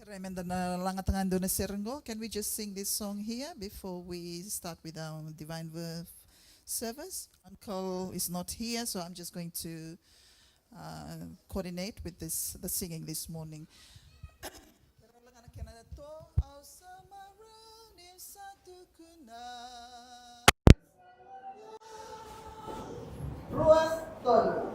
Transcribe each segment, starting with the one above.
Tremenda na langatangan doon na Serenggo. Can we just sing this song here before we start with our divine service? Uncle is not here, so I'm just going to coordinate with the singing this morning. Ruas tol.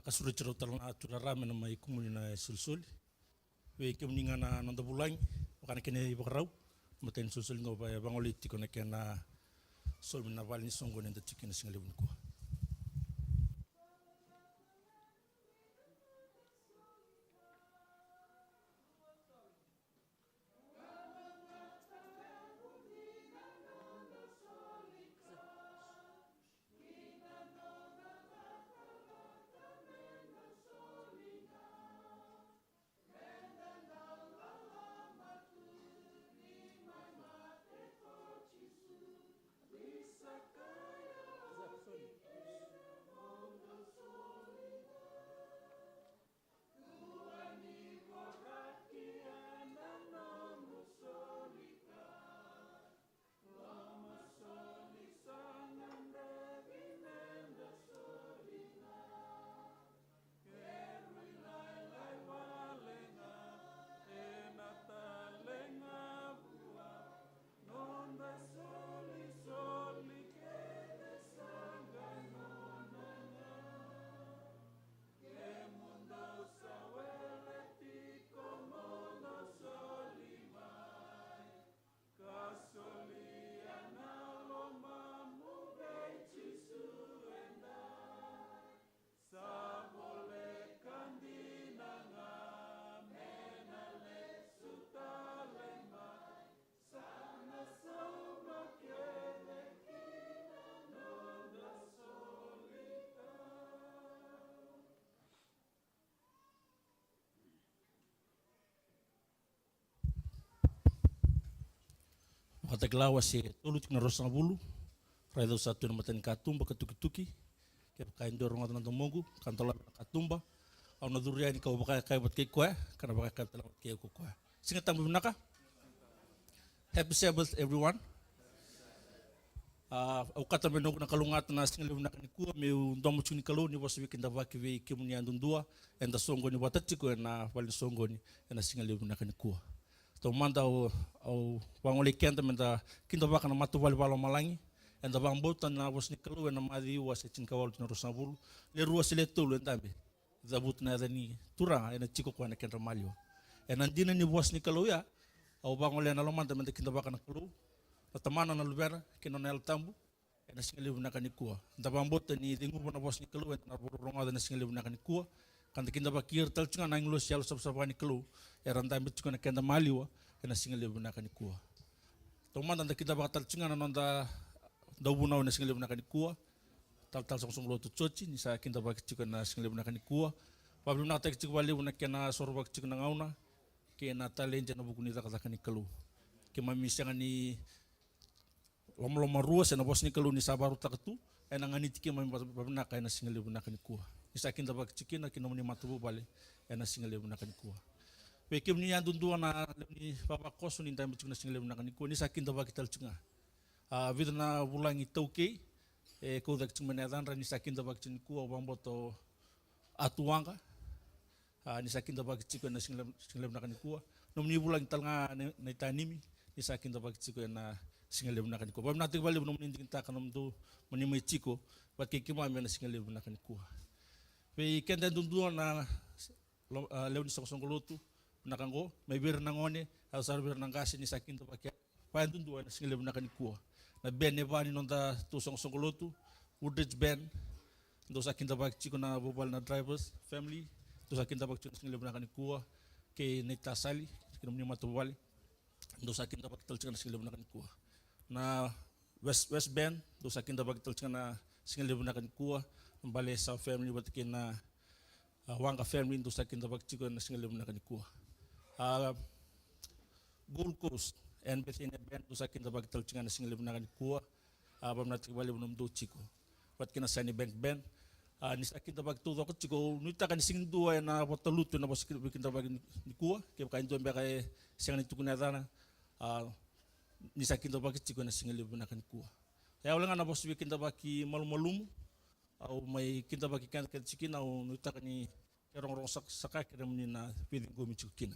kasuricero talana turarame na mai kumuni na sulsuli we kemninga na nanda bulangi wakana kene bakarau maten sulsuli ngo ba bangoli tiko na kena solmi na vali songo nenda tikina singale bunko. Wakataklawa si tulu tina rosang bulu rai do satu na matan katumba katuki-tuki ke kain dorong atan tomogu kantola katumba au na durian kau bakai kai bat kai kwa kana bakai kantola kai ko kwa singa tambu naka. Happy Sabbath everyone. Au kata menog na kalungat na singa lebu naka ni kuwa me ndomo chuni kalu ni wasu weekend avaki ve kimuni andundua enda songo ni watatiko na wali songo ni na singa lebu naka ni kuwa. To manda au wangole kenta menda kinda baka na matu wali walo malangi enda bang bota na was ni kalu na madi was chin kawal na rosabulu le rua sile tulu entambe zabut na dani tura ena chiko kwa na kenta malio ena dina ni was ni kalu ya au wangole na lomanda menda kinda baka na kalu tamana na lubera kino na el tambu ena singale na kanikua nda bang bota ni dingu na was ni kalu ena ronga na singale na kanikua kanda kinda bakir tal chunga na inglo sial sabsabani kalu eranda mit chunga na kenda maliwa ena singale na kanikua to manda nda kinda bakal chunga na nonda daubuna na singale na kanikua tal song lo tu Joji ni sa kinda bak chunga na singale na kanikua pablu na tek chunga wali na kena sorbak chunga na ngauna kena talenja na bukuni ta kanikalu ke mami sanga ni loma rua sena bos ni kalu ni sabaru takatu ena ngani tike mami babna ka ena singale na kanikua isa kinda bak chikina kina muni matubu bale ena singale na kanikua we kim ni andundua na ni baba kosu ni ndam chukna singale na kanikua ni sa kinda bak tal chunga vidna bulangi tauke ko dak chuma na dan ni sa kinda bak chinkua bamboto atuanga ni sa kinda bak chikna singale na kanikua nomni bulangi talnga na tanimi ni sa kinda bak chikna singale na kanikua babna tik bale nomni tinta kanom do mani mai chiko bat ke kima me na singale na kanikua pe kenda dundua na leuni song lotu nakango may bir nangone au sar bir nangasi ni sakin to pakia pa dundua na singale na kanikua na ben ne bani nonda tu song lotu woodridge ben do sakin to pak chiko na bobal na drivers family do sakin to pak chiko singale na kanikua ke neta sali kinom ni matobali do sakin to pak tal chiko na singale na kanikua na west ben do sakin to pak tal chiko na singale na kanikua bale sa family batike na wanga family ndo sakin tabak chiko na singale na kanikua Gold Coast and bethin ben ndo sakin tabak tal chinga na singale na kanikua bam natik bale bunom do chiko bat kina sani bank ben ni sakin tabak to ko chiko nuita kan sing dua na botaluto na bos bikin tabak nikua ke kain do be kay singani tukuna dana ni sakin tabak chiko na singale na kanikua ya wala na bos bikin tabak malum au mai kinta baki kan chikina au nuita kani rong saka kiram ni na piding go michukina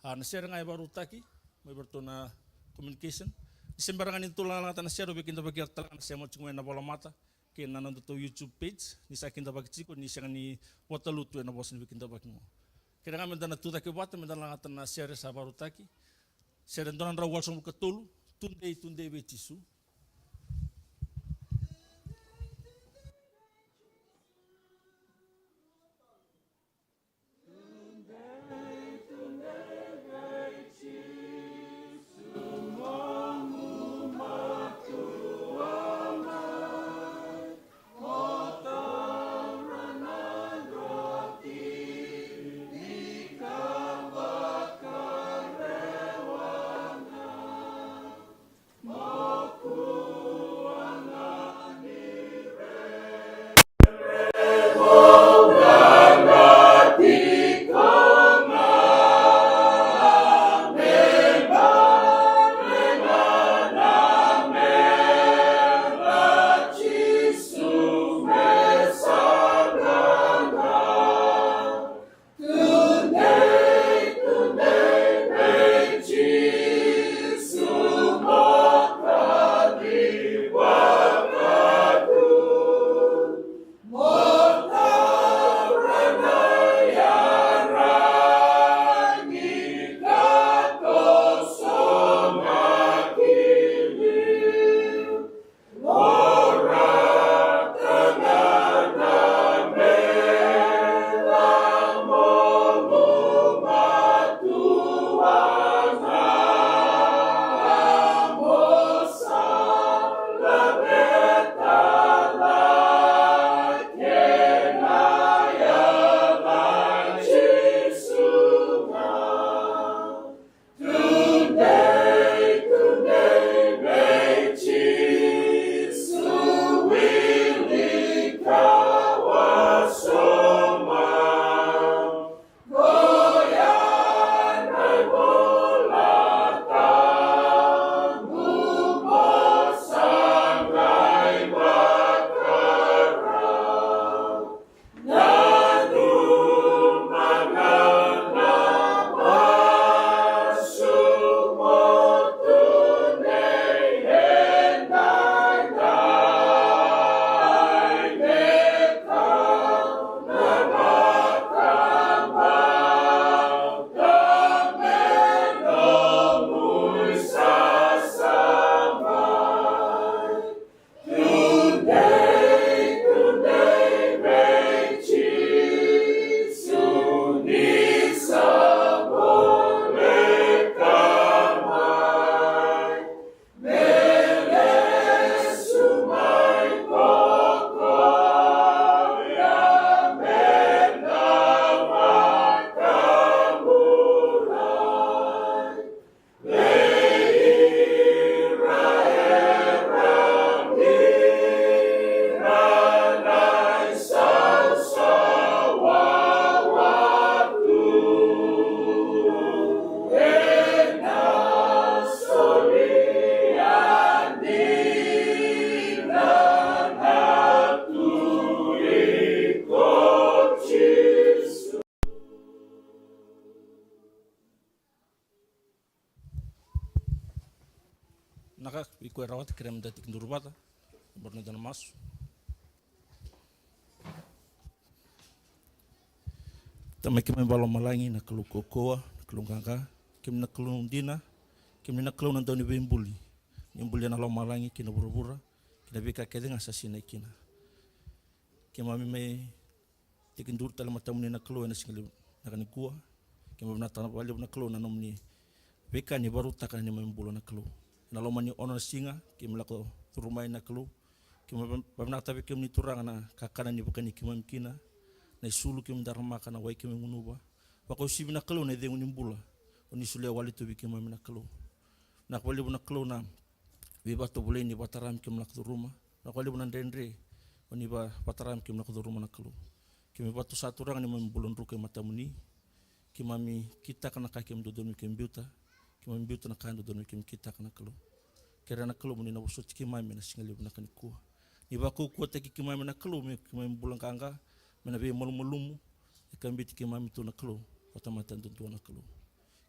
na share ngai baru taki mai bertona communication sembarangan itu lala tan share bikin ta baki tal na sema chungwe na bola mata ke nanando to YouTube page ni sa kinda bakchiko ni siang ni watalutu na bosin kinda bakngo. Kira kami dana tuta ke bata medana ngatan na share sa barutaki. Share donan ra wal somu katulu tunde be tisu. Naka iko rawat krem datik nurbata borno dana masu. Tama kime balo malangi na kalu kokoa, na kalu ganga, kim na kalu dina, kim na kalu na doni bimbuli. Nimbuli na lo malangi kina burubura, kina bika kede nga sasina kina. Kima mime tikindur tala matamuni na kalu na singali na kanikua, kima binatana bali na kalu na nomni bika ni baru taka ni membulo na kalu. Na lo mani ono singa, kima lako turumai na kalu, kima binata bika ni turanga na kakana ni bukan ni kima mkina, na isulu kim darmaka na wai kim ngunuba bako sibi na kalo na de unimbula oni sule wali to bikim na kalo na kwali buna kalo na bi bato bule ni bataram kim na rumah na kwali buna ndendre oni ba bataram kim na rumah na kalo kim bato satu orang ni membulun ruke matamuni kimami kita kana kakim do don kim biuta kim biuta na kan do don kim kita kana kalo kera na kalo muni na busut kimami na singali buna kanikua ni bako ko te kimami na kalo mi kim bulan kanga menabe malum-malumu ikan biti kimami tu na kalo otamatan tentu na kalo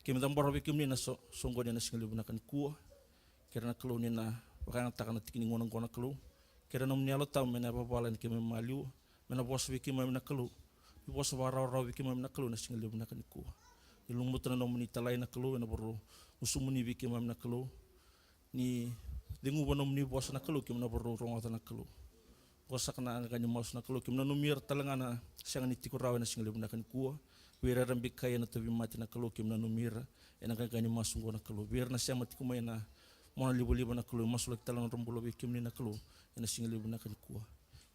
kim dambara be kimni na songgo na singali bunakan kuah kerana kalo ni na bakang takana tikini ngonang kona kalo Kera nam ni alota mena babalan ke me maliu, mena bos wiki me na kalu. Bos warau wiki me na kalu na singa liu na kanikua. Ilung mutra nam ni talai na kalu na baru usumuni wiki me na kalu. Ni dengu banam ni bos na kalu ke na baru ronga na kalu. Kosak na kanyi mas na kalu ke na numir talangana siang ni tikurau na singa liu na kanikua. Wira rambi kaya na tabi mati na kalu ke na numira ena kanyi mas na kalu. Wira na siang mati kumay na mona libo-libo na kalu masulak talang rambulo wiki na kalu ena singa liu na kanikua.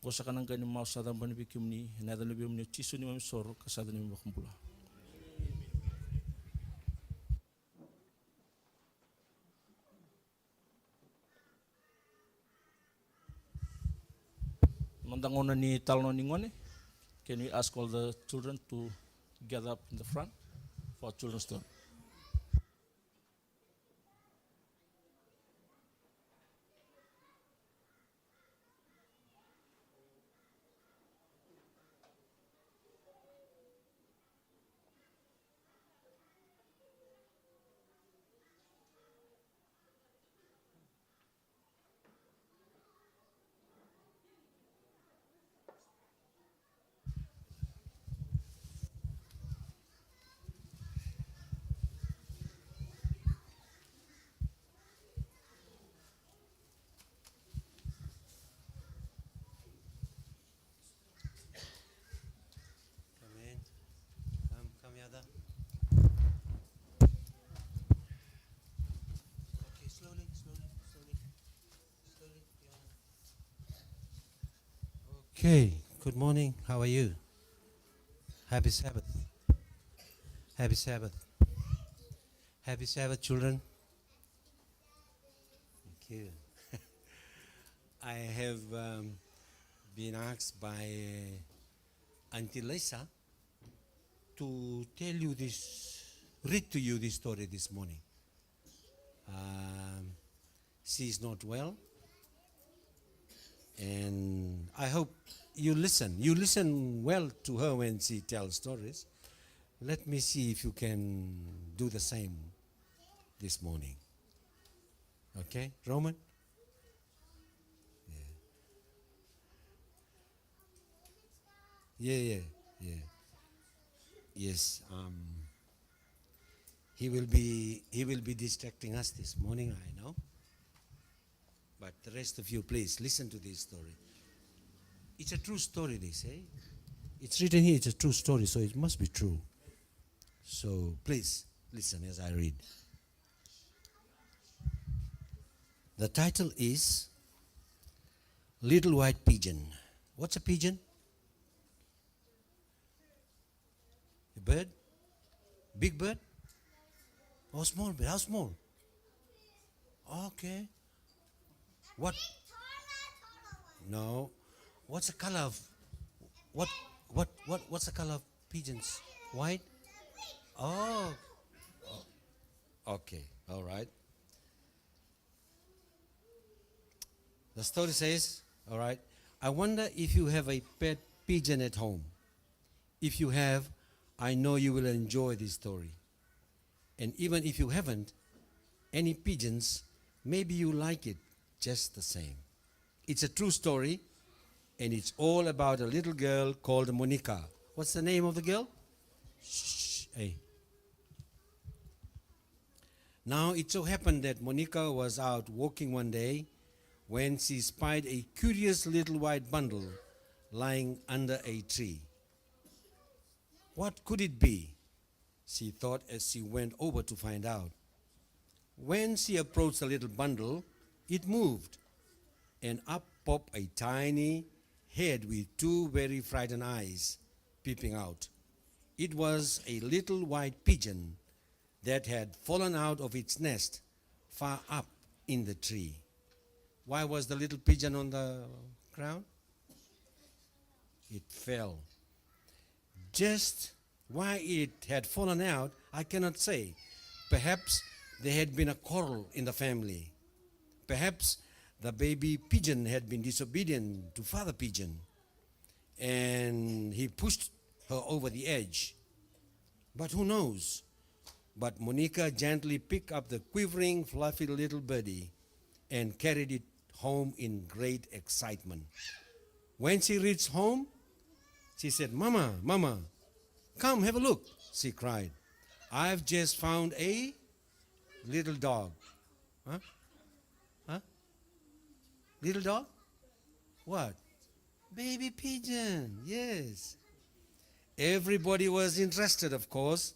Kosak na kanyi mas sa damban wiki ni na da libo ni chisu ni mamsor kasada ni makumbula. Mandangona ni talno ni ngone. Can we ask all the children to gather up in the front for children's story? Come in. Come, Yada. Okay, slowly. Okay, good morning. How are you? Happy Sabbath. Happy Sabbath. Happy Sabbath, children. Thank you. I have been asked by Auntie Lisa to tell you this, read to you this story this morning. She is not well, and I hope you listen. You listen well to her when she tells stories. Let me see if you can do the same this morning. Okay, Roman? Yeah. Yes. He will be distracting us this morning, I know. But the rest of you, please listen to this story. It's a true story, they say. It's written here, it's a true story, so it must be true. So please listen as I read. The title is Little White Pigeon. What's a pigeon? A bird? Big bird? Or small bird? How small? Okay. What? No. What's the color of what's the color of pigeons? White? Oh. Okay. All right. The story says, all right, I wonder if you have a pet pigeon at home. If you have, I know you will enjoy this story. And even if you haven't any pigeons, maybe you like it just the same. It's a true story, and it's all about a little girl called Monica. What's the name of the girl? Shh, hey. Now it so happened that Monica was out walking one day when she spied a curious little white bundle lying under a tree. What could it be? She thought as she went over to find out. When she approached the little bundle, it moved, and up popped a tiny head with two very frightened eyes peeping out. It was a little white pigeon that had fallen out of its nest far up in the tree. Why was the little pigeon on the ground? It fell. Just why it had fallen out, I cannot say. Perhaps there had been a quarrel in the family. Perhaps the baby pigeon had been disobedient to father pigeon, and he pushed her over the edge. But who knows? But Monica gently picked up the quivering, fluffy little birdie and carried it home in great excitement. When she reached home, she said, Mama, Mama, come have a look, she cried. I've just found a little dog. Huh? Huh? Little dog? What? Baby pigeon, yes. Everybody was interested, of course,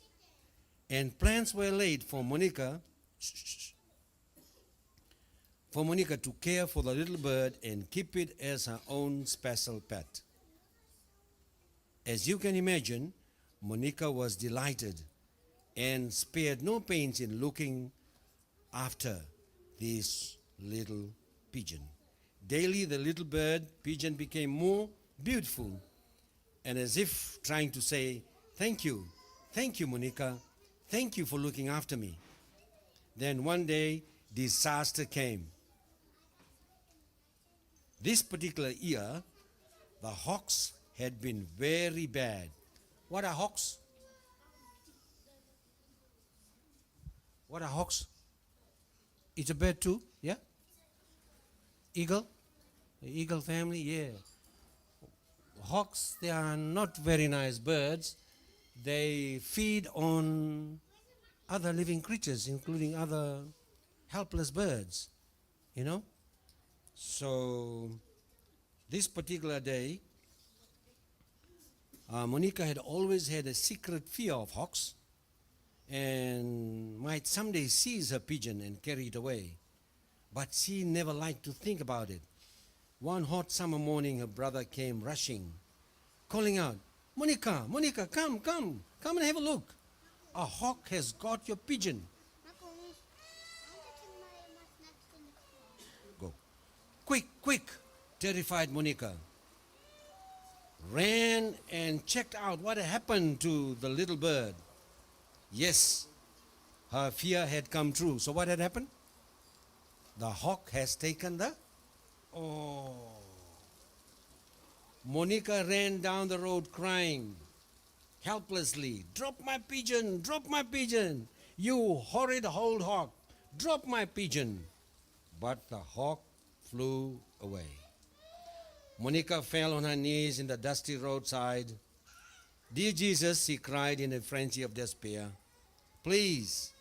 and plans were laid for Monica to care for the little bird and keep it as her own special pet. As you can imagine, Monica was delighted and spared no pains in looking after this little pigeon. Daily, the little bird pigeon became more beautiful, and as if trying to say, thank you, Monica, thank you for looking after me. Then one day, disaster came. This particular year, the hawks had been very bad. What are hawks? What are hawks? It's a bird too, yeah? Eagle? The eagle family, yeah. Hawks, they are not very nice birds. They feed on other living creatures, including other helpless birds, you know? So, this particular day, Monica had always had a secret fear of hawks and might someday seize her pigeon and carry it away. But she never liked to think about it. One hot summer morning, her brother came rushing, calling out, Monica, Monica, come and have a look. A hawk has got your pigeon. Go. Quick, terrified Monica ran and checked out what had happened to the little bird. Yes, her fear had come true. So what had happened? The hawk has taken the... Oh. Monica ran down the road crying helplessly, drop my pigeon, you horrid old hawk, drop my pigeon. But the hawk flew away. Monica fell on her knees in the dusty roadside. Dear Jesus, she cried in a frenzy of despair, please,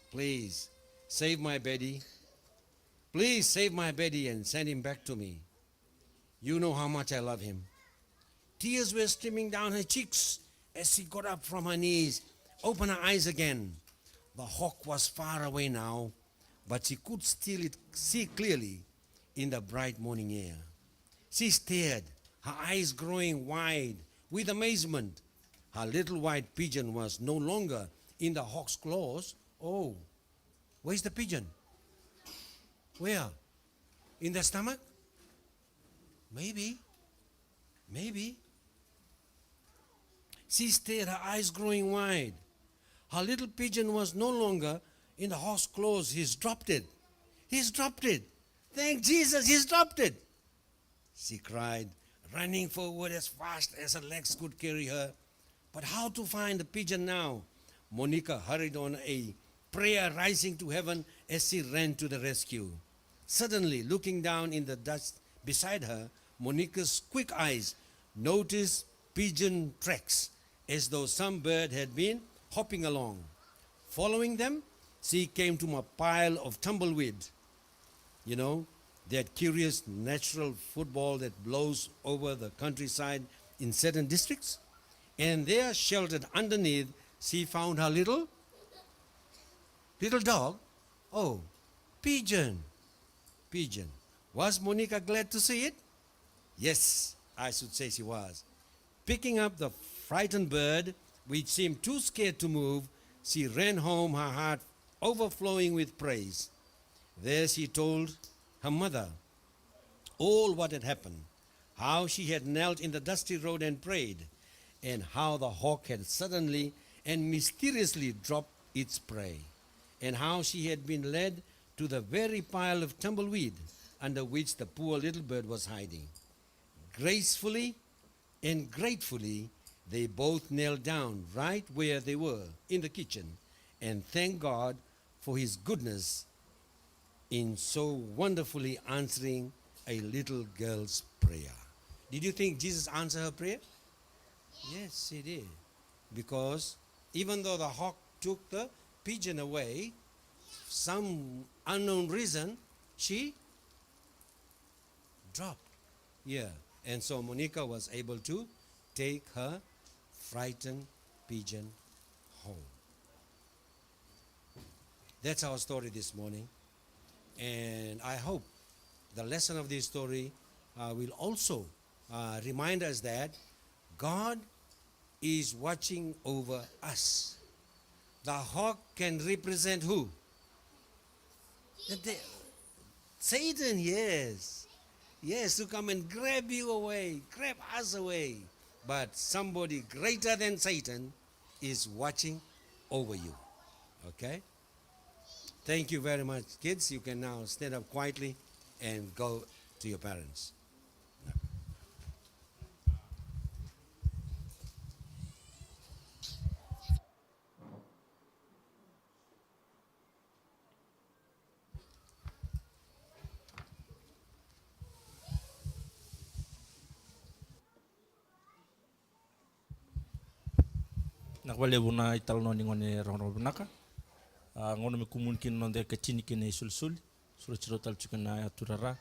save my Betty. Please save my Betty and send him back to me. You know how much I love him. Tears were streaming down her cheeks as she got up from her knees, opened her eyes again. The hawk was far away now, but she could still see clearly in the bright morning air. She stared, her eyes growing wide with amazement. Her little white pigeon was no longer in the hawk's claws. Oh, where's the pigeon? Where? In the stomach? Maybe. She stared, her eyes growing wide. Her little pigeon was no longer in the hawk's claws. He's dropped it. Thank Jesus, he's dropped it. She cried, running forward as fast as her legs could carry her. But how to find the pigeon now? Monica hurried on, a prayer rising to heaven as she ran to the rescue. Suddenly, looking down in the dust beside her, Monica's quick eyes noticed pigeon tracks, as though some bird had been hopping along. Following them, she came to a pile of tumbleweed. You know, that curious natural football that blows over the countryside in certain districts. And there, sheltered underneath, she found her little dog. Oh, pigeon. Was Monica glad to see it? Yes, I should say she was. Picking up the frightened bird, which seemed too scared to move, she ran home, her heart overflowing with praise. There she told her mother all what had happened, how she had knelt in the dusty road and prayed, and how the hawk had suddenly and mysteriously dropped its prey, and how she had been led to the very pile of tumbleweed under which the poor little bird was hiding. Gracefully and gratefully, they both knelt down right where they were in the kitchen and thanked God for his goodness in so wonderfully answering a little girl's prayer. Did you think Jesus answered her prayer? Yes, he did. Because even though the hawk took the pigeon away, some unknown reason, she dropped. Yeah. And so Monica was able to take her frightened pigeon home. That's our story this morning. And I hope the lesson of this story will also remind us that God is watching over us. The hawk can represent who? Satan, yes. Yes, to come and grab you away, grab us away. But somebody greater than Satan is watching over you. Okay? Thank you very much, kids. You can now stand up quietly and go to your parents. Nakwale buna ital no ningone ronro bunaka. Ngono me kumunkin no de kachini kine sulsul. Sulu tal chukana aturara.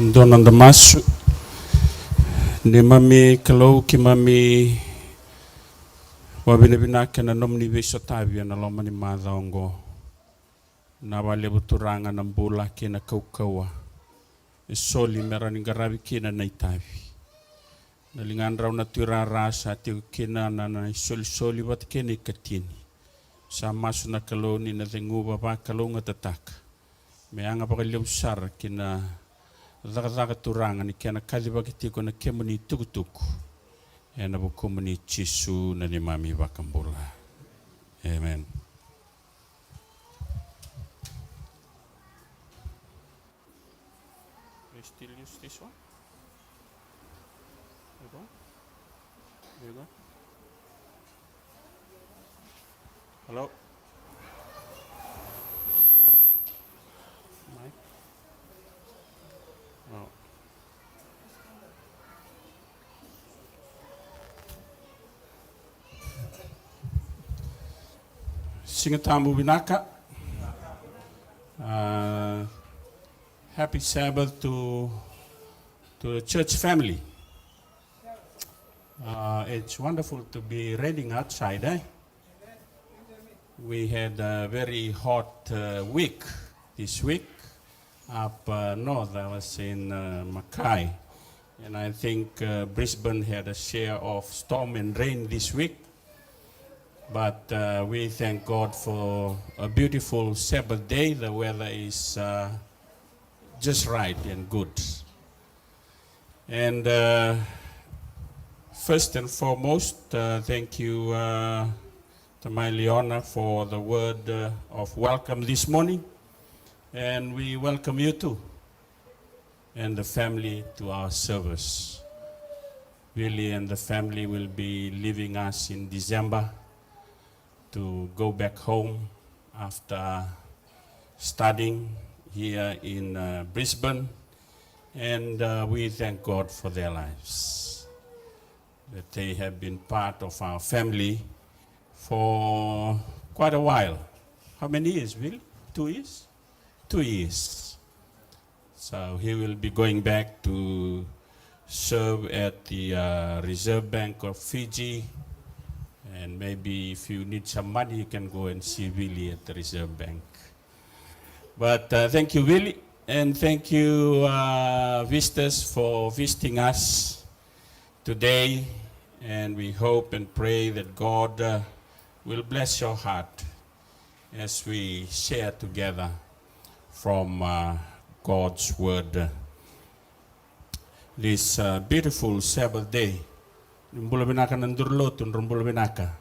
Donan damas ne mami kalau ki mami wabina bina kana nomni beso tabi na loma ni madongo na wale buturanga na bula kina kaukawa soli merani garabi kina na itabi na lingan raw na tira rasa ti kina na soli wat kina katini sa masu na kaloni na tenguba pa kalonga tataka me anga pa kalio sar kina zaga turanga ni kena kaliba kitiko na kemuni tukutuku na bukumuni chisu na ni mami bakambula. Amen. We still use this one? You go? You go? Hello? Mike? Oh. Singatamu Binaka. Happy Sabbath to the church family. It's wonderful to be raining outside, eh? We had a very hot week this week. Up north, I was in Mackay, and I think Brisbane had a share of storm and rain this week. But we thank God for a beautiful Sabbath day. The weather is just right and good. And first and foremost, thank you to my Leona for the word of welcome this morning. And we welcome you too and the family to our service. Willie and the family will be leaving us in December to go back home after studying here in Brisbane. And we thank God for their lives, that they have been part of our family for quite a while. How many years, Will? 2 years? 2 years. So he will be going back to serve at the Reserve Bank of Fiji. And maybe if you need some money, you can go and see Willie at the Reserve Bank. But thank you, Willie. And thank you, visitors, for visiting us today. And we hope and pray that God will bless your heart as we share together from God's Word. This beautiful Sabbath day. Numbula binaka nandurlo tun rumbula binaka.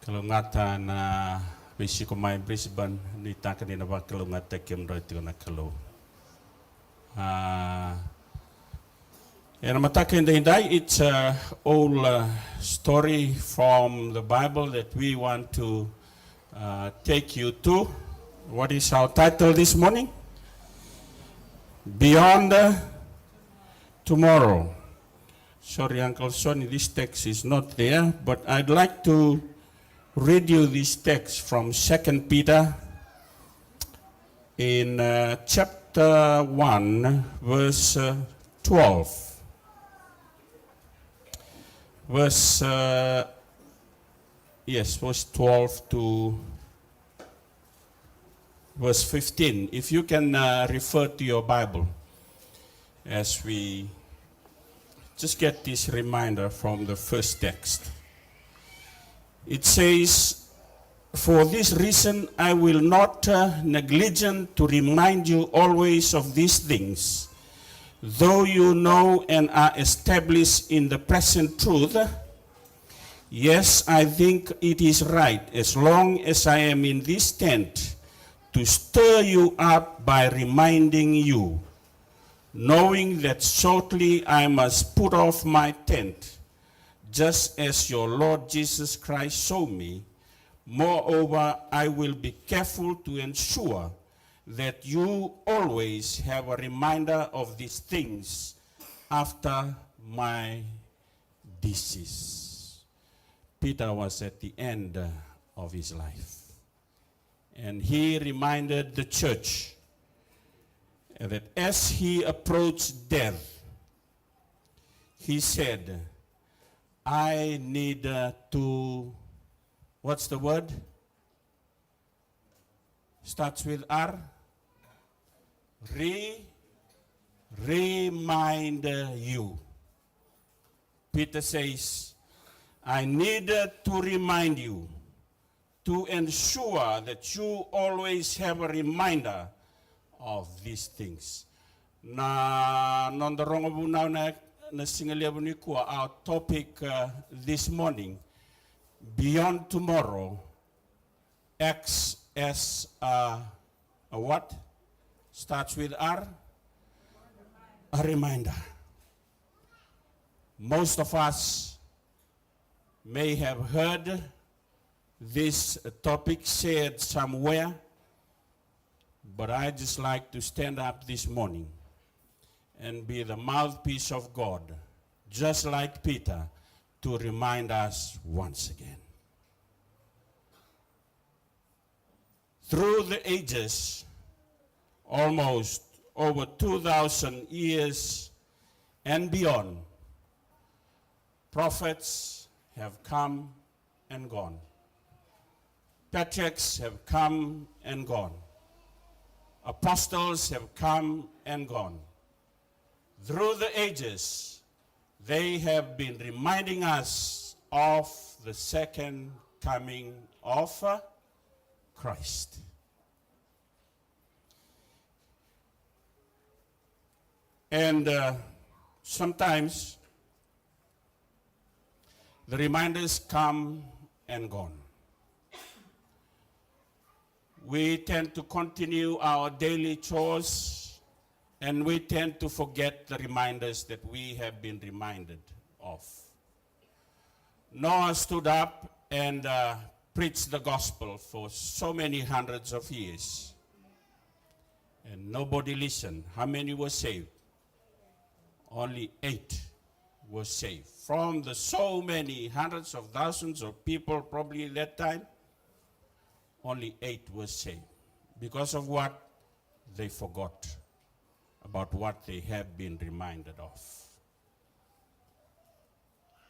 Kalau ngata na bisi ko mai Brisbane ni taka ni na ba kalau ngata kem roi tu na kalau. And mataka indai it's a old story from the Bible that we want to take you to. What is our title this morning? Beyond Tomorrow. Sorry, Uncle Sonny, this text is not there, but I'd like to read you this text from 2 Peter in chapter 1, verse 12. Verse 12 to verse 15. If you can refer to your Bible as we just get this reminder from the first text. It says, "For this reason I will not negligent to remind you always of these things, though you know and are established in the present truth. Yes, I think it is right, as long as I am in this tent, to stir you up by reminding you, knowing that shortly I must put off my tent, just as your Lord Jesus Christ showed me. Moreover, I will be careful to ensure that you always have a reminder of these things after my decease." Peter was at the end of his life, and he reminded the church that as he approached death, he said, "I need to," what's the word? Starts with R. Remind you. Peter says, "I need to remind you to ensure that you always have a reminder of these things." Na nondorongo now na singalia ni kuwa, our topic this morning, beyond tomorrow, acts as a what? Starts with R. A reminder. Most of us may have heard this topic shared somewhere, but I just like to stand up this morning and be the mouthpiece of God, just like Peter, to remind us once again. Through the ages, almost over 2,000 years and beyond, prophets have come and gone. Patriarchs have come and gone. Apostles have come and gone. Through the ages, they have been reminding us of the second coming of Christ. And Sometimes the reminders come and gone. We tend to continue our daily chores and we tend to forget the reminders that we have been reminded of. Noah stood up and preached the gospel for so many hundreds of years. And nobody listened. How many were saved? Only 8 were saved. From the so many hundreds of thousands of people probably at that time, only 8 were saved. Because of what? They forgot about what they have been reminded of.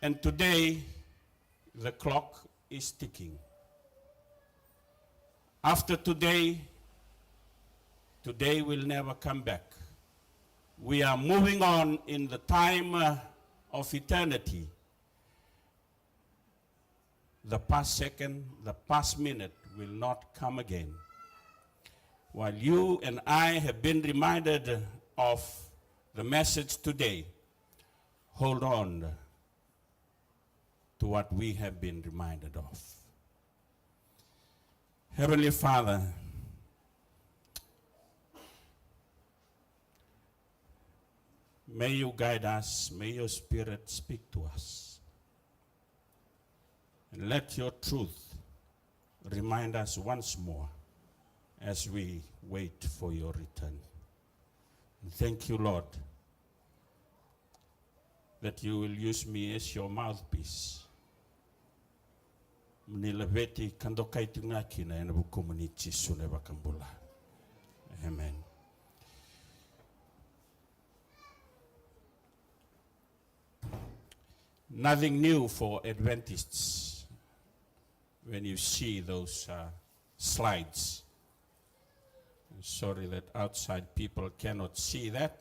And today, the clock is ticking. After today, today will never come back. We are moving on in the time of eternity. The past second, the past minute will not come again. While you and I have been reminded of the message today, hold on to what we have been reminded of. Heavenly Father, may you guide us, may your Spirit speak to us. And let your truth remind us once more as we wait for your return. And thank you, Lord, that you will use me as your mouthpiece. Mnilaveti kandokai tungakina ena bukomunichi sune bakambula. Amen. Nothing new for Adventists when you see those slides. I'm sorry that outside people cannot see that.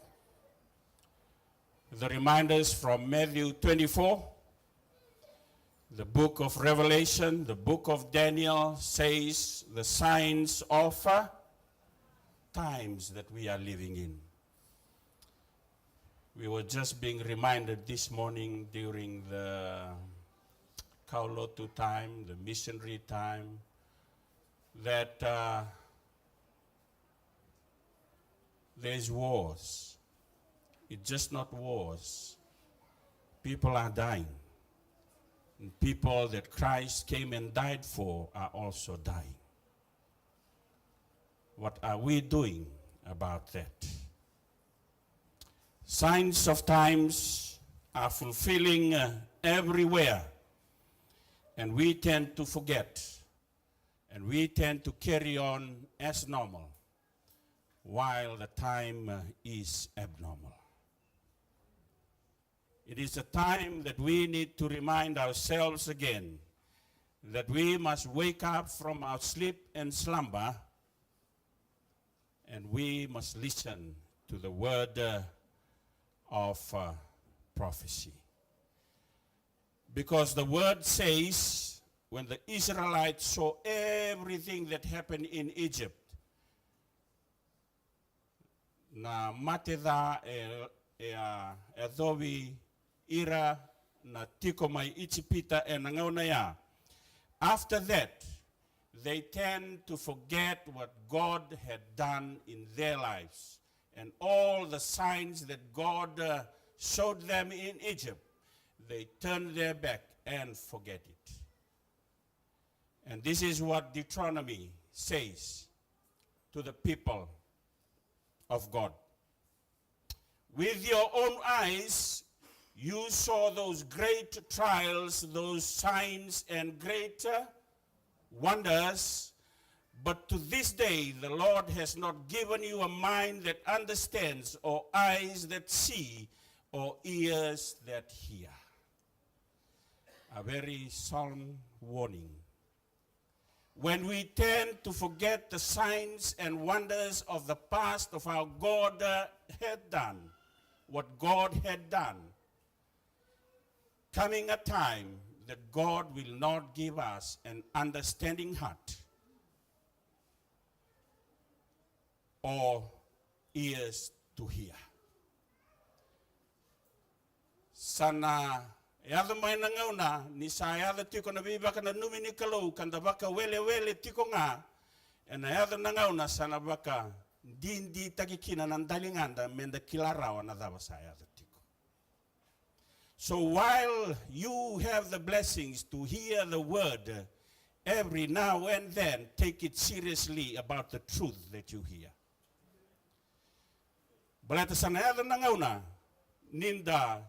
The reminders from Matthew 24, the book of Revelation, the book of Daniel says the signs of times that we are living in. We were just being reminded this morning during the Kaulotu time, the missionary time, that there's wars. It's just not wars. People are dying. And people that Christ came and died for are also dying. What are we doing about that? Signs of times are fulfilling everywhere. And we tend to forget. And we tend to carry on as normal while the time is abnormal. It is a time that we need to remind ourselves again that we must wake up from our sleep and slumber and we must listen to the word of prophecy. Because the word says, when the Israelites saw everything that happened in Egypt, na mateda e dovi ira na tiko mai Ichipita e nangauna ya. After that, they tend to forget what God had done in their lives and all the signs that God showed them in Egypt. They turn their back and forget it. And this is what Deuteronomy says to the people of God. With your own eyes, you saw those great trials, those signs and great wonders, but to this day the Lord has not given you a mind that understands, or eyes that see, or ears that hear. A very solemn warning. When we tend to forget the signs and wonders of the past of how God had done, what God had done, coming a time that God will not give us an understanding heart or ears to hear. sana yada mai na ngauna ni sa yada tiko na biba kana numi ni kalau kanda baka wele tiko nga ena yada na ngauna sana baka dindi takikina nan dalinganda menda kilarawa na daba sa yada tiko. So while you have the blessings to hear the word every now and then, take it seriously about the truth that you hear. Balata sana yada na ngauna ninda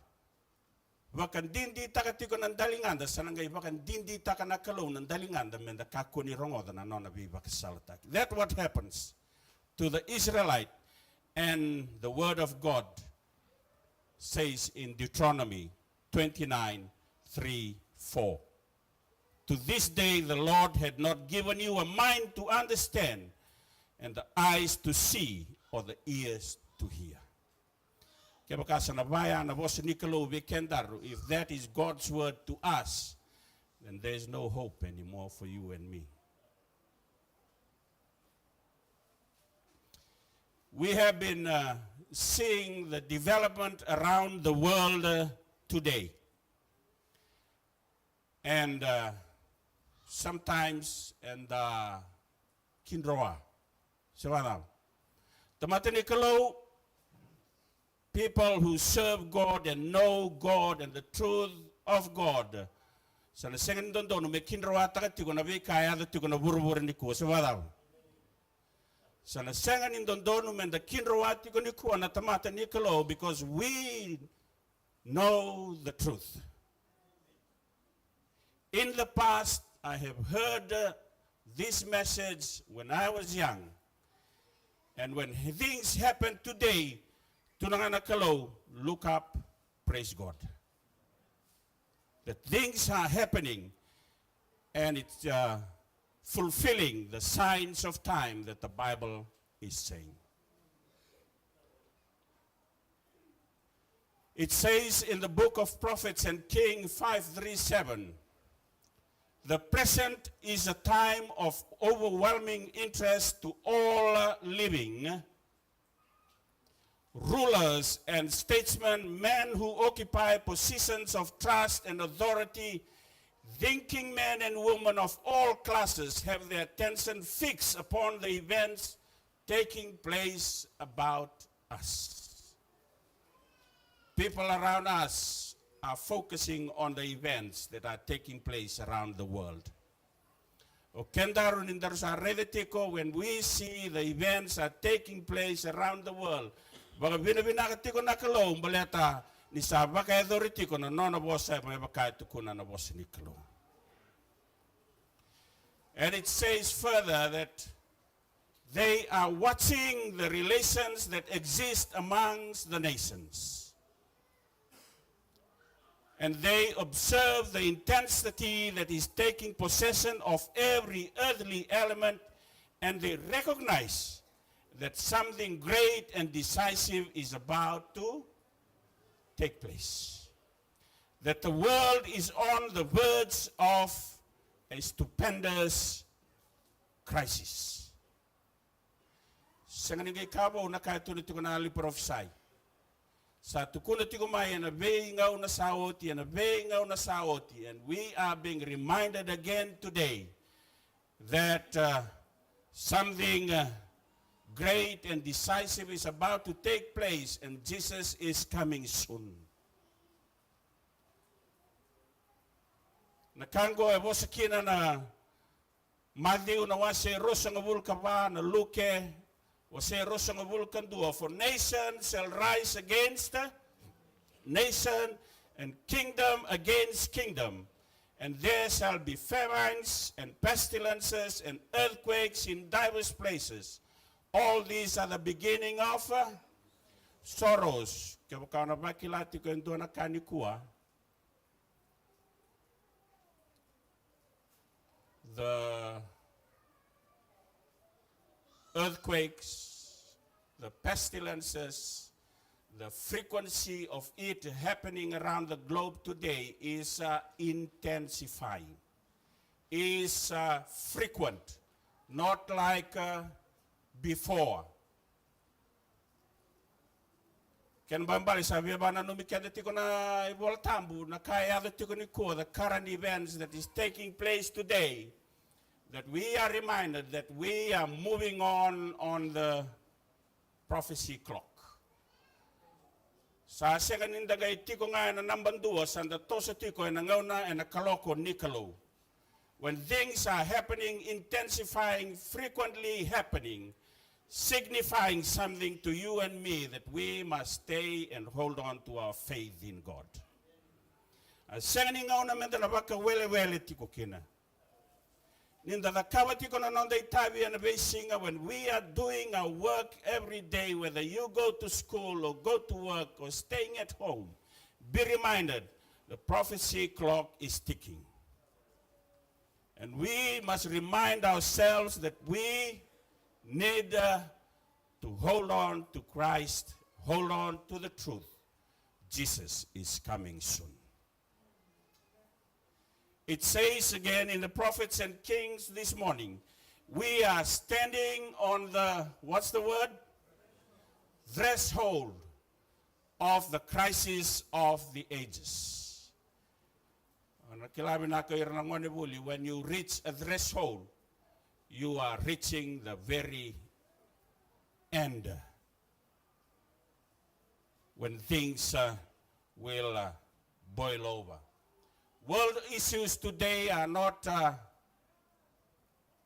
wakan dindi takatiko ng dalinganda sanangay wakan dindi takanakalo ng dalinganda menda kakuni rongoda na nona biba kasalata. That's what happens to the Israelite, and the word of God says in Deuteronomy 29:3-4. To this day the Lord had not given you a mind to understand, and the eyes to see, or the ears to hear. If that is God's word to us, then there is no hope anymore for you and me. We have been seeing the development around the world today. And sometimes, and Kindroa, Savannah, Tamatenikalo, people who serve God and know God and the truth of God. Sana sengen dondo no mekinroa takati ko na be kaya da tiko na burubur ni ko Savannah. Sana sengen in dondo no men da kinroa tiko ni ko na tamata nikalo, because we know the truth. In the past, I have heard this message when I was young. And when things happen today, tunanganakalo, look up, praise God. That things are happening, and it's fulfilling the signs of time that the Bible is saying. It says in the book of Prophets and King 5:3-7, the present is a time of overwhelming interest to all living, rulers and statesmen, men who occupy positions of trust and authority, thinking men and women of all classes have their attention fixed upon the events taking place about us. People around us are focusing on the events that are taking place around the world. When we see the events are taking place around the world, and it says further that they are watching the relations that exist amongst the nations. And they observe the intensity that is taking possession of every earthly element, and they recognize that something great and decisive is about to take place. That the world is on the verge of a stupendous crisis. Sanganingay kabo nakatulad ko na prophesy. Sa tukuna tigo mai na veinga una saoti and veinga una saoti, and we are being reminded again today that something great and decisive is about to take place, and Jesus is coming soon. Nakango e vosakina na Matthew na wase rosang vulkava na Luke wase rosang vulkandua, for nation shall rise against nation and kingdom against kingdom, and there shall be famines and pestilences and earthquakes in diverse places. All these are the beginning of sorrows. Kaya bakilati ko endo na kanikua. The earthquakes, the pestilences, the frequency of it happening around the globe today is intensifying, is frequent, not like before. Ken bambali sa bana no mikende tiko na ibol tambu na kaya the tiko ni ko the current events that is taking place today, that we are reminded that we are moving on the prophecy clock. Sa sekanin dagay tiko nga na number 2 sa tosa tiko na ngauna and a kaloko nikalo. When things are happening, intensifying, frequently happening, signifying something to you and me that we must stay and hold on to our faith in God. Sekanin ngauna menda na baka wele tiko kina. Ninda the kawati ko na nonda itabi and singa when we are doing our work every day, whether you go to school or go to work or staying at home, be reminded the prophecy clock is ticking. And we must remind ourselves that we need to hold on to Christ, hold on to the truth. Jesus is coming soon. It says again in the Prophets and Kings this morning, we are standing on the, what's the word? Threshold of the crisis of the ages. When you reach a threshold, you are reaching the very end. When things will boil over. World issues today are not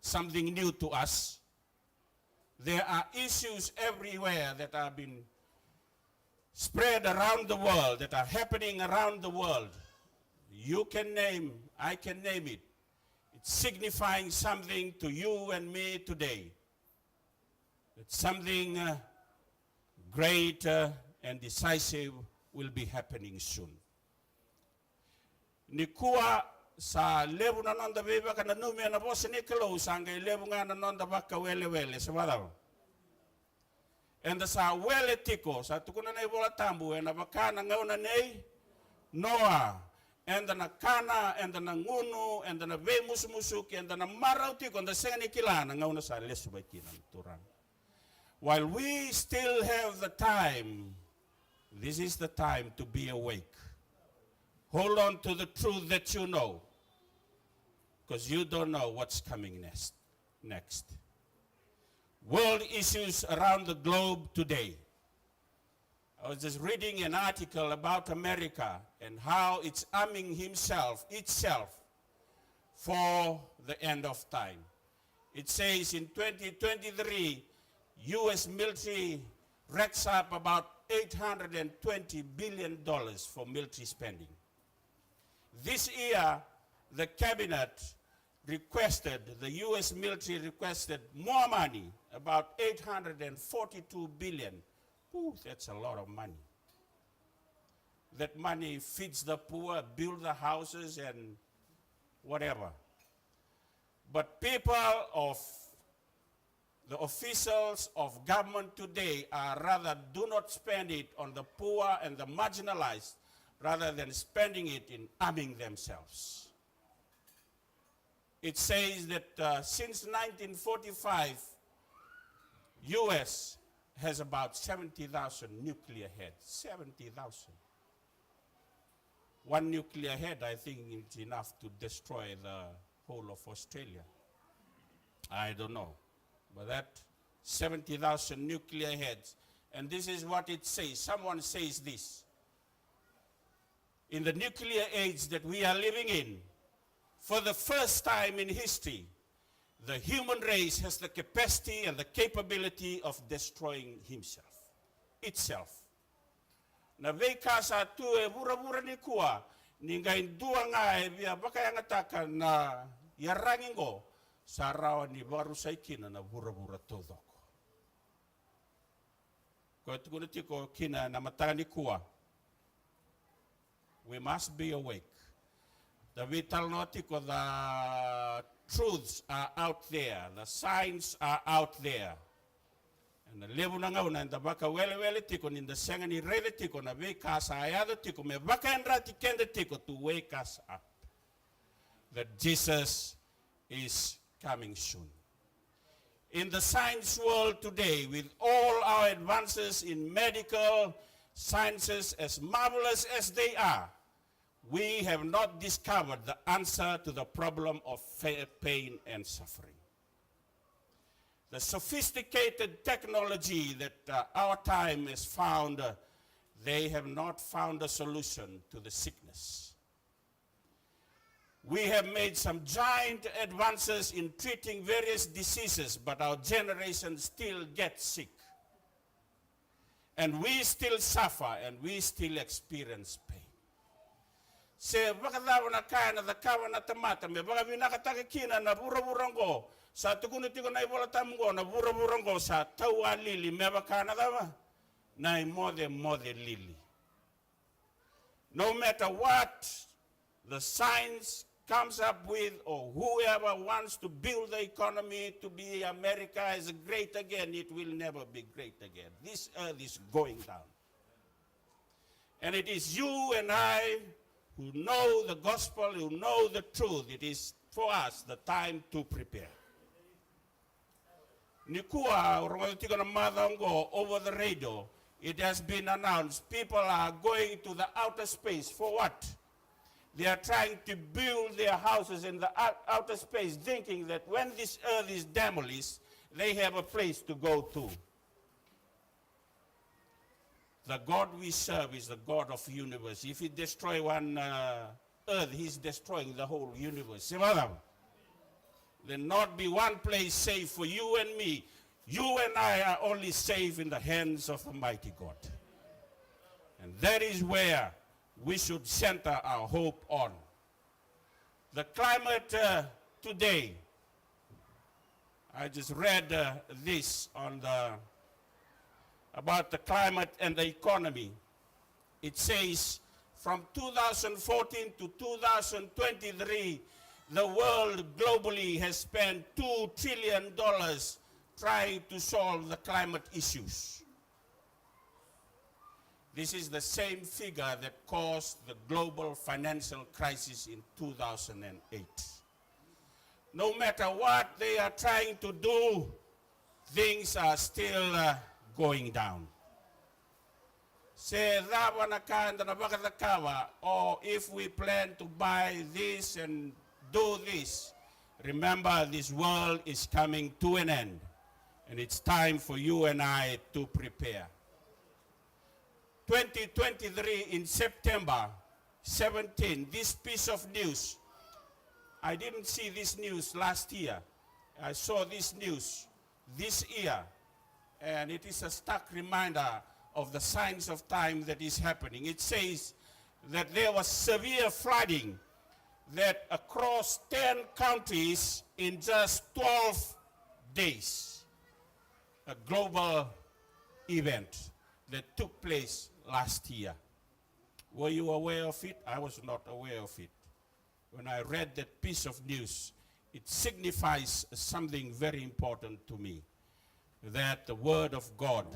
something new to us. There are issues everywhere that have been spread around the world, that are happening around the world. You can name, I can name it. It's signifying something to you and me today. That something great and decisive will be happening soon. Nikua sa lebu na nonda beba kana numi na bosa nikalo sanga lebu nga na nonda baka wele sa badaw. And sa wele tiko sa tukuna na ibola tambu na baka na ngauna nei Noah and na kana and na ngunu and na ve musumusuki and na marau tiko and sengani kila na ngauna sa lesu ba kinan turan. While we still have the time, this is the time to be awake. Hold on to the truth that you know, because you don't know what's coming next. World issues around the globe today. I was just reading an article about America and how it's arming itself for the end of time. It says in 2023, U.S. military racks up about $820 billion for military spending. This year, the cabinet requested, the U.S. military requested more money, about $842 billion. Ooh, that's a lot of money. That money feeds the poor, builds the houses and whatever. But people of the officials of government today are rather do not spend it on the poor and the marginalized, rather than spending it in arming themselves. It says that since 1945, U.S. has about 70,000 nuclear heads. 70,000. One nuclear head, I think, is enough to destroy the whole of Australia. I don't know. But that 70,000 nuclear heads. And this is what it says. Someone says this. In the nuclear age that we are living in, for the first time in history, the human race has the capacity and the capability of destroying itself. Na veka sa tu e bura ni kuwa, ni ngayon dua nga e via baka yang ataka na yarangin ko, sa rawa ni baru sa ikina na bura todo ko. Ko ito kuniti ko kina na matanga ni kuwa. We must be awake. The vital notiko, the truths are out there, the signs are out there. And the lebu na ngauna, and the baka wele tiko, in the sengani rele tiko, na veka sa ayado tiko, me baka enrati kende tiko to wake us up. That Jesus is coming soon. In the science world today, with all our advances in medical sciences, as marvelous as they are, we have not discovered the answer to the problem of pain and suffering. The sophisticated technology that our time has found, they have not found a solution to the sickness. We have made some giant advances in treating various diseases, but our generation still gets sick. And we still suffer, and we still experience pain. Se bakadawa na kaya na dakawa na tamata, me baka vinakatakakina na bura-burango, sa tukunutiko na ibola tamungo na bura-burango sa tawa lili, me baka na dawa, na mode lili. No matter what the science comes up with, or whoever wants to build the economy to be America is great again, it will never be great again. This earth is going down. And it is you and I who know the gospel, who know the truth. It is for us the time to prepare. Nikua, over the radio, it has been announced people are going to the outer space. For what? They are trying to build their houses in the outer space, thinking that when this earth is demolished, they have a place to go to. The God we serve is the God of the universe. If he destroys one earth, he's destroying the whole universe. There not be one place safe for you and me. You and I are only safe in the hands of the mighty God. And that is where we should center our hope on. The climate today, I just read this on about the climate and the economy. It says from 2014 to 2023, the world globally has spent $2 trillion trying to solve the climate issues. This is the same figure that caused the global financial crisis in 2008. No matter what they are trying to do, things are still going down. Or if we plan to buy this and do this, remember this world is coming to an end. And it's time for you and I to prepare. 2023 in September 17, this piece of news, I didn't see this news last year. I saw this news this year, and it is a stark reminder of the signs of time that is happening. It says that there was severe flooding that across 10 countries in just 12 days, a global event that took place last year. Were you aware of it? I was not aware of it. When I read that piece of news, it signifies something very important to me, that the word of God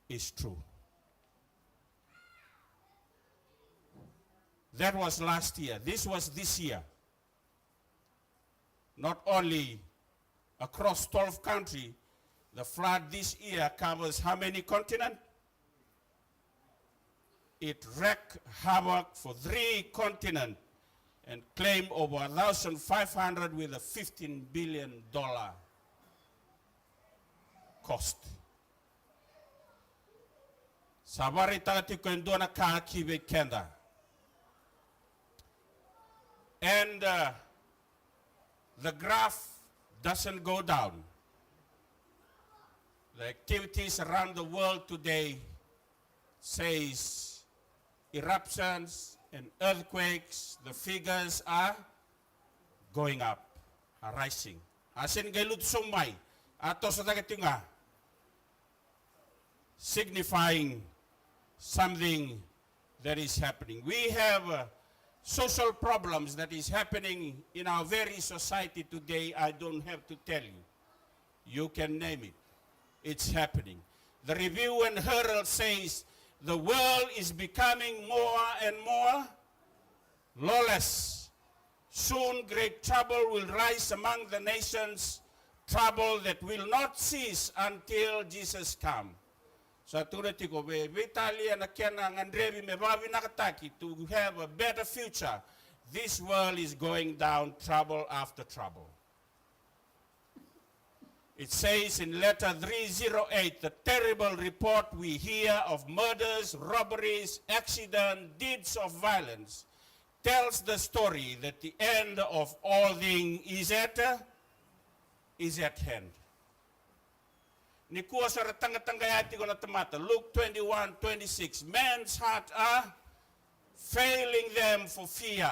is true. That was last year. This was this year. Not only across 12 countries, the flood this year covers how many continents? It wreaked havoc for 3 continents and claimed over 1,500 with a $15 billion cost. Sabari tagati kwendona kakiwe kenda. And the graph doesn't go down. The activities around the world today says eruptions and earthquakes, the figures are going up, are rising. Asin gailut sumay, ato sa tagatinga, signifying something that is happening. We have social problems that is happening in our very society today. I don't have to tell you. You can name it. It's happening. The Review and Herald says the world is becoming more and more lawless. Soon great trouble will rise among the nations, trouble that will not cease until Jesus comes. Sa tunatiko be Italia na kiana ngandrebi me babi nakataki to have a better future. This world is going down trouble after trouble. It says in letter 308, the terrible report we hear of murders, robberies, accidents, deeds of violence tells the story that the end of all things is at hand. Nikua sa ratanga-tangayati ko na tamata, Luke 21:26, men's hearts are failing them for fear.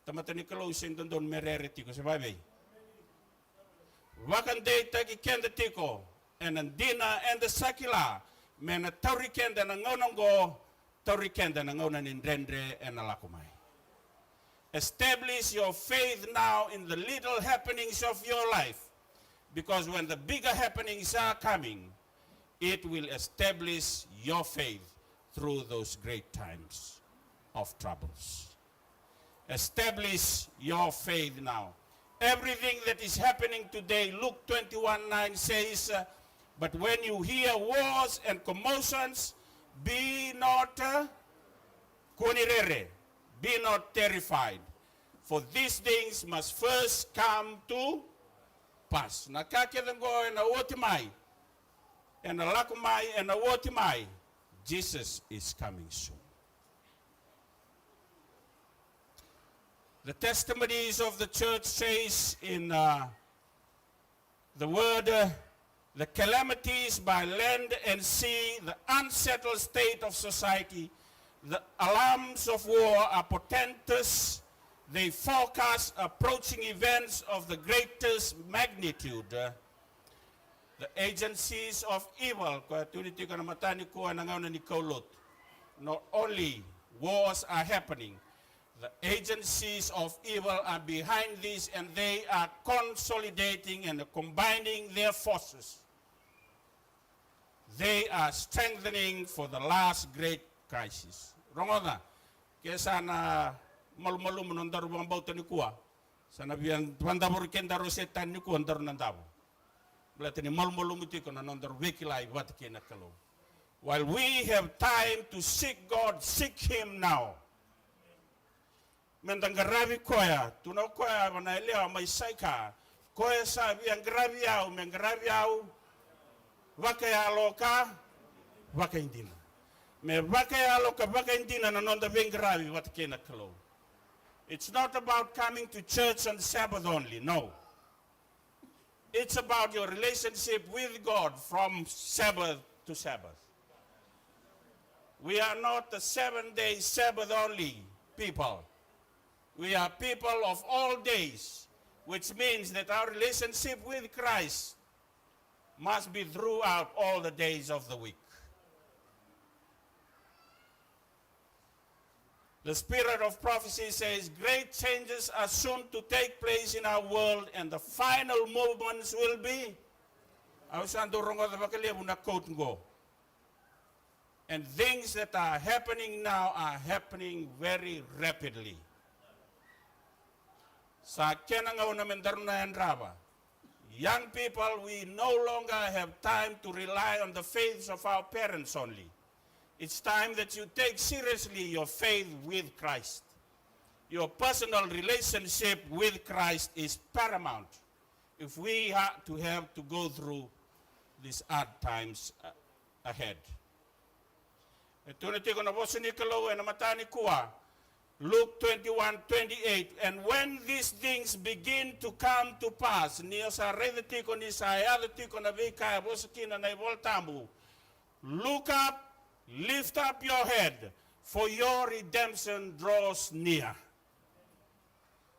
Tamata ni Colossian don mereriti ko sa babay. Wakande tagi kenda tiko, and andina and the sakila, mena taurikenda na ngonongo, taurikenda na ngonan in rendre and alakumai. Establish your faith now in the little happenings of your life, because when the bigger happenings are coming, it will establish your faith through those great times of troubles. Establish your faith now. Everything that is happening today, Luke 21:9 says, but when you hear wars and commotions, be not kunirere, be not terrified, for these things must first come to pass. Nakakedango and awotimai, and alakumai and awotimai, Jesus is coming soon. The testimonies of the church says in the word, the calamities by land and sea, the unsettled state of society, the alarms of war are portentous. They forecast approaching events of the greatest magnitude. The agencies of evil, not only wars are happening, the agencies of evil are behind this, and they are consolidating and combining their forces. They are strengthening for the last great crisis. Rongoda, kesa na malu-malu menondaru bambau tani kuah. Sana biang bandabur kendaro setan ni kuah andaru nandabu. Belatini malu-malu mutiko na nondaru wekilai watike na kalau. While we have time to seek God, seek Him now. Mendangaravi koya, tuno koya wanaelewa maisaika. Koya sabi ang gravi au, mengravi au, wakaya loka, waka indina. Me wakaya loka, waka indina na nonda vengravi watike na kalau. It's not about coming to church on Sabbath only, no. It's about your relationship with God from Sabbath to Sabbath. We are not the 7-day Sabbath only people. We are people of all days, which means that our relationship with Christ must be throughout all the days of the week. The spirit of prophecy says great changes are soon to take place in our world, and the final movements will be. And things that are happening now are happening very rapidly. Sa kenanga una mendaruna endraba. Young people, we no longer have time to rely on the faiths of our parents only. It's time that you take seriously your faith with Christ. Your personal relationship with Christ is paramount if we are to have to go through these hard times ahead. Tunati ko na boso ni Kalo na matani kuwa. Luke 21:28, and when these things begin to come to pass, niyo sa redetiko ni sa ayadetiko na vika bosakina na ivoltambu, look up, lift up your head, for your redemption draws near.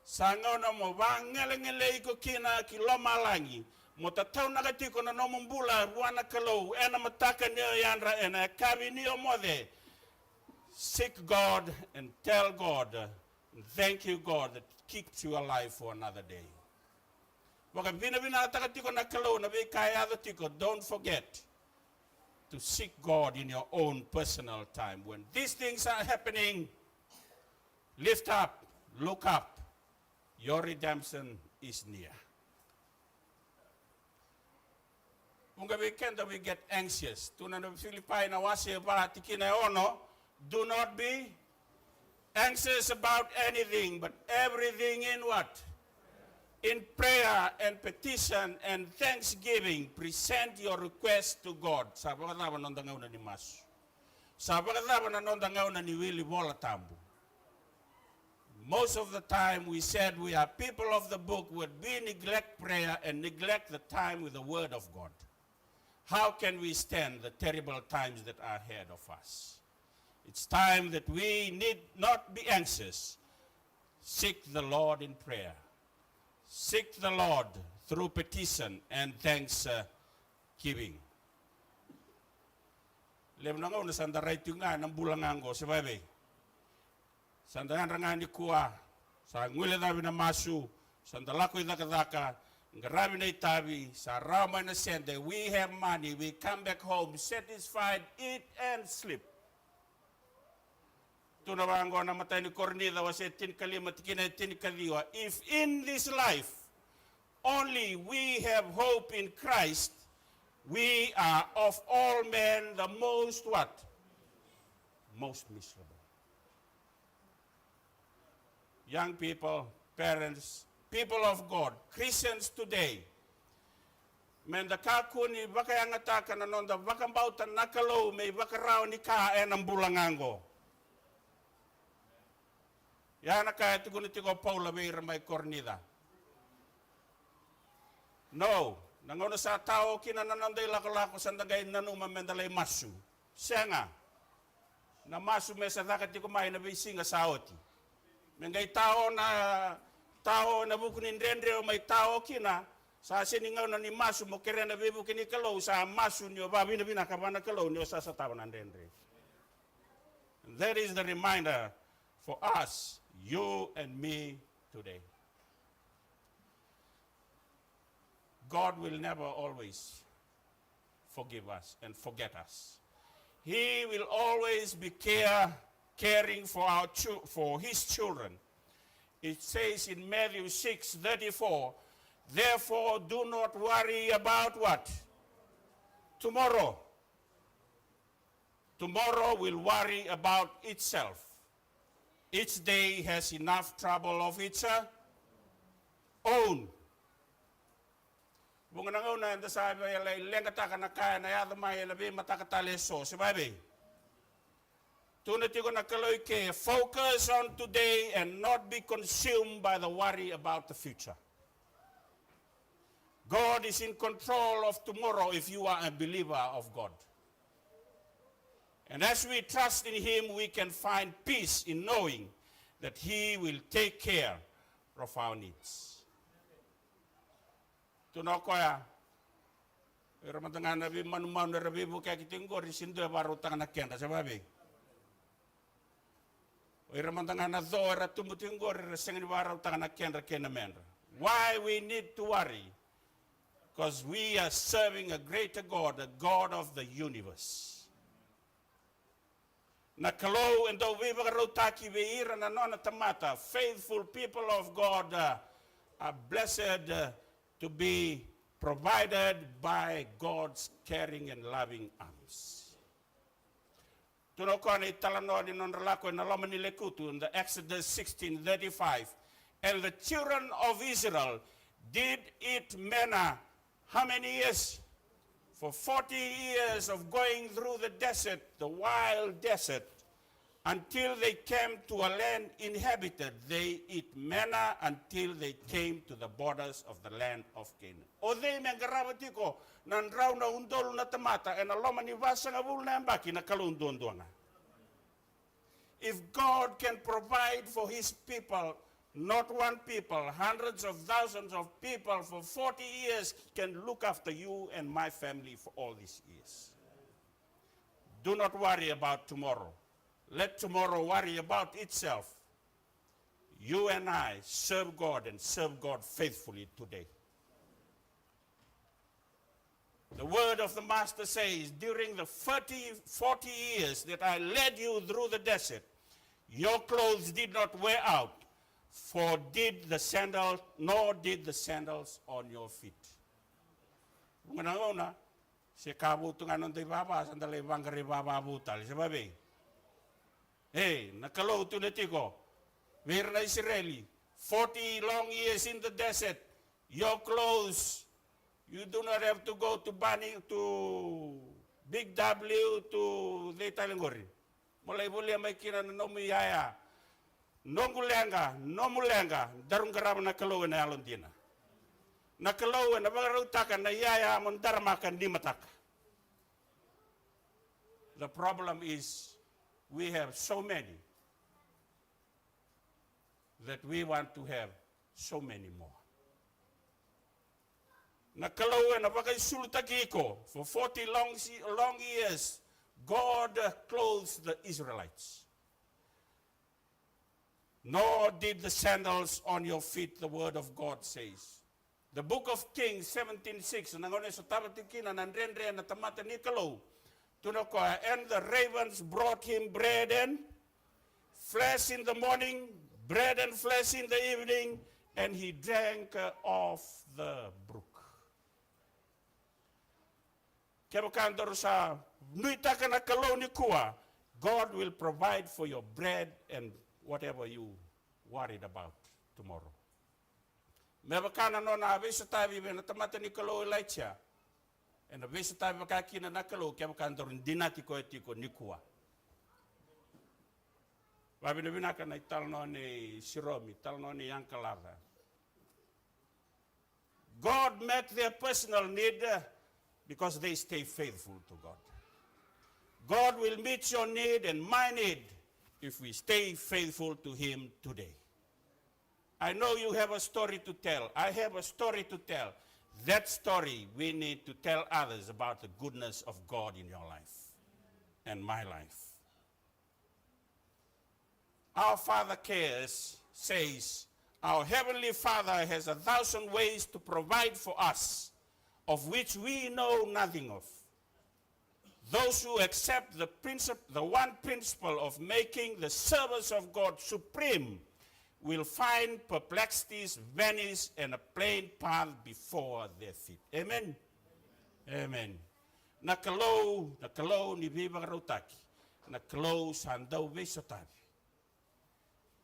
Sangaw mo bangelengele ko kina kilomalangi, mo tataw na katiko na nomumbula wana kalo, ena mataka niyo yanra ena kabi niyo mode. Seek God and tell God, and thank you, God, that keeps you alive for another day. Don't forget to seek God in your own personal time. When these things are happening, lift up, look up. Your redemption is near. Unga weekend we get anxious. Tuna na Philippi na wasi ba tikina ono. Do not be anxious about anything, but everything in what? In prayer and petition and thanksgiving, present your request to God. Sabi ka naman nung dangaw na ni Mas. Sabi ka naman nung dangaw na ni Willie Bola Tambu. Most of the time we said we are people of the book would we neglect prayer and neglect the time with the word of God. How can we stand the terrible times that are ahead of us? It's time that we need not be anxious. Seek the Lord in prayer. Seek the Lord through petition and thanksgiving. Lem na nga sanda right nga ng bulangango si baby. Sanda nga ni kuwa sa ngule dabi na masu sanda lakoy nakadaka ngarabi na itabi sa rama na sende. We have money, we come back home satisfied, eat and sleep. Tunawango na matay ni Cornida was tin kalima tikina tin kaliwa. If in this life only we have hope in Christ, we are of all men the most what? Most miserable. Young people, parents, people of God, Christians today, men da kakuni baka yang ataka na nonda baka bautan nakalo may baka raw ni ka ang bulangango. Yana kaya tiguniti ko Paula Beira may Cornida. No, nangono sa tao kinanananday lakalako sa ndagay nanuma mendalay masu. Siya nga, na masu may sa dakat di kumain na bisinga sa oti. Mengay tao na bukunin rendre o may tao kina, sa siningaw na ni masu mo kere na bibukin ni kalaw sa masu niyo, babi na binakabana kalaw niyo sa tao ng rendre. That is the reminder for us, you and me today. God will never always forgive us and forget us. He will always be caring for his children. It says in Matthew 6:34, therefore do not worry about what? Tomorrow. Tomorrow will worry about itself. Each day has enough trouble of its own. Bunga nang una anda sabi ay lenga taka na kaya na yada may labi matakatale so si baby. Tunati ko nakaloy ke focus on today and not be consumed by the worry about the future. God is in control of tomorrow if you are a believer of God. And as we trust in him, we can find peace in knowing that he will take care of our needs. Tunaw ko ya, ramantangan nabi manuman na rabi mo kaya kitinggo, risindo ya barutang na kenda sa babi. Ramantangan na do, ratumutinggo, risingin barutang na kenda kena mendra. Why we need to worry? Because we are serving a greater God, a God of the universe. Nakalo and though we were taki veira na nona tamata, faithful people of God are blessed to be provided by God's caring and loving arms. Tunokoni talano ni non relako na loma ni lekutu in the Exodus 16:35, and the children of Israel did eat manna how many years? For 40 years of going through the desert, the wild desert, until they came to a land inhabited. They eat manna until they came to the borders of the land of Canaan. O they mengarawati ko, nan raw na undol na tamata, and aloma ni vasa nga bul na ambaki na kalundunduanga. If God can provide for his people, not one people, hundreds of thousands of people for 40 years can look after you and my family for all these years. Do not worry about tomorrow. Let tomorrow worry about itself. You and I serve God and serve God faithfully today. The word of the Master says, during the 40 years that I led you through the desert, your clothes did not wear out, nor did the sandals on your feet. Una Se kabutungan ng baba, sandali bangkari baba butal. Sababi, hey, nakalaw to netiko. We're na Israeli. 40 long years in the desert. Your clothes, you do not have to go to Bani, to Big W, to the Talingori. Mulai boleh may kina na nomiyaya. Nomulenga, darung karama nakalaw na alondina. Nakalaw na magarutakan na yaya mon darmakan di mataka. The problem is we have so many that we want to have so many more. Nakalaw na bagay sulutagiko for 40 long years, God clothed the Israelites. Nor did the sandals on your feet, the word of God says. The book of Kings 17:6, nangone sa tabatikina nandrendre na tamata ni Kalaw. Tunokoa, and the ravens brought him bread and flesh in the morning, bread and flesh in the evening, and he drank of the brook. Kebakandor sa nuita ka na Kalaw ni kuwa, God will provide for your bread and whatever you worried about tomorrow. Mebakana no na avisa tabi na tamata ni Kalaw Elijah. And avisa tabi makakina na Kalaw kebakandor dinati ko etiko ni kuwa. Wabi na binaka na italno ni Siromi, italno ni Yankalava. God met their personal need because they stay faithful to God. God will meet your need and my need if we stay faithful to Him today. I know you have a story to tell. I have a story to tell. That story, we need to tell others about the goodness of God in your life and my life. Our Father cares, says, our Heavenly Father has 1,000 ways to provide for us, of which we know nothing of. Those who accept the one principle of making the service of God supreme will find perplexities vanish and a plain path before their feet. Amen? Amen. Nakalaw ni Biba Rautaki. Nakalaw sandaw besotabi.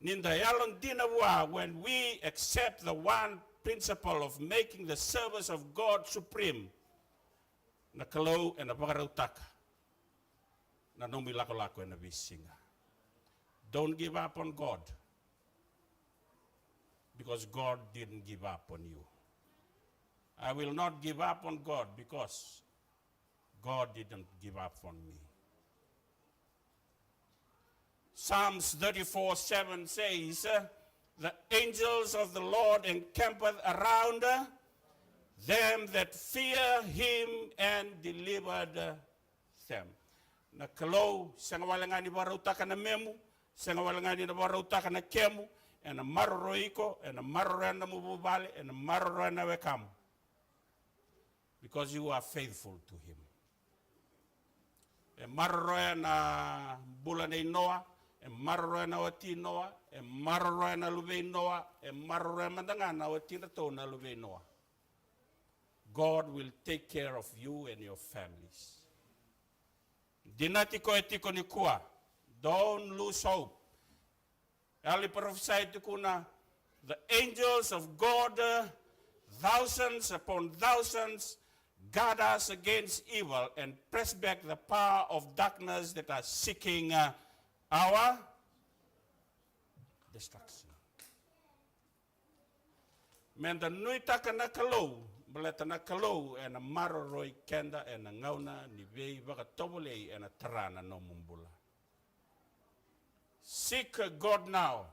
Nindayalon dinawa, when we accept the one principle of making the service of God supreme, nakalaw and napakarautaka. Na numilako-lako na bisinga. Don't give up on God, because God didn't give up on you. I will not give up on God because God didn't give up on me. Psalms 34:7 says, the angels of the Lord encampeth around them that fear Him and delivered them. Nakalaw, sangawalangani barauta na memu, sangawalangani na barauta na kemu, and a maroroiko, and a marorana mububale, and a marorana wekam. Because you are faithful to Him. E marorana bulane Noah, e marorana wati Noah, e marorana lube Noah, e marorana mandangana wati ratona lube Noah. God will take care of you and your families. Dinatiko etiko ni kuwa. Don't lose hope. Ali prophesied to kuna, the angels of God, thousands upon thousands, guard us against evil and press back the power of darkness that are seeking our destruction. Menda nuita kana Kalaw, baleta na Kalaw and a maroroi kenda and a ngauna ni vei baka tobole and a tarana no mumbula. Seek God now,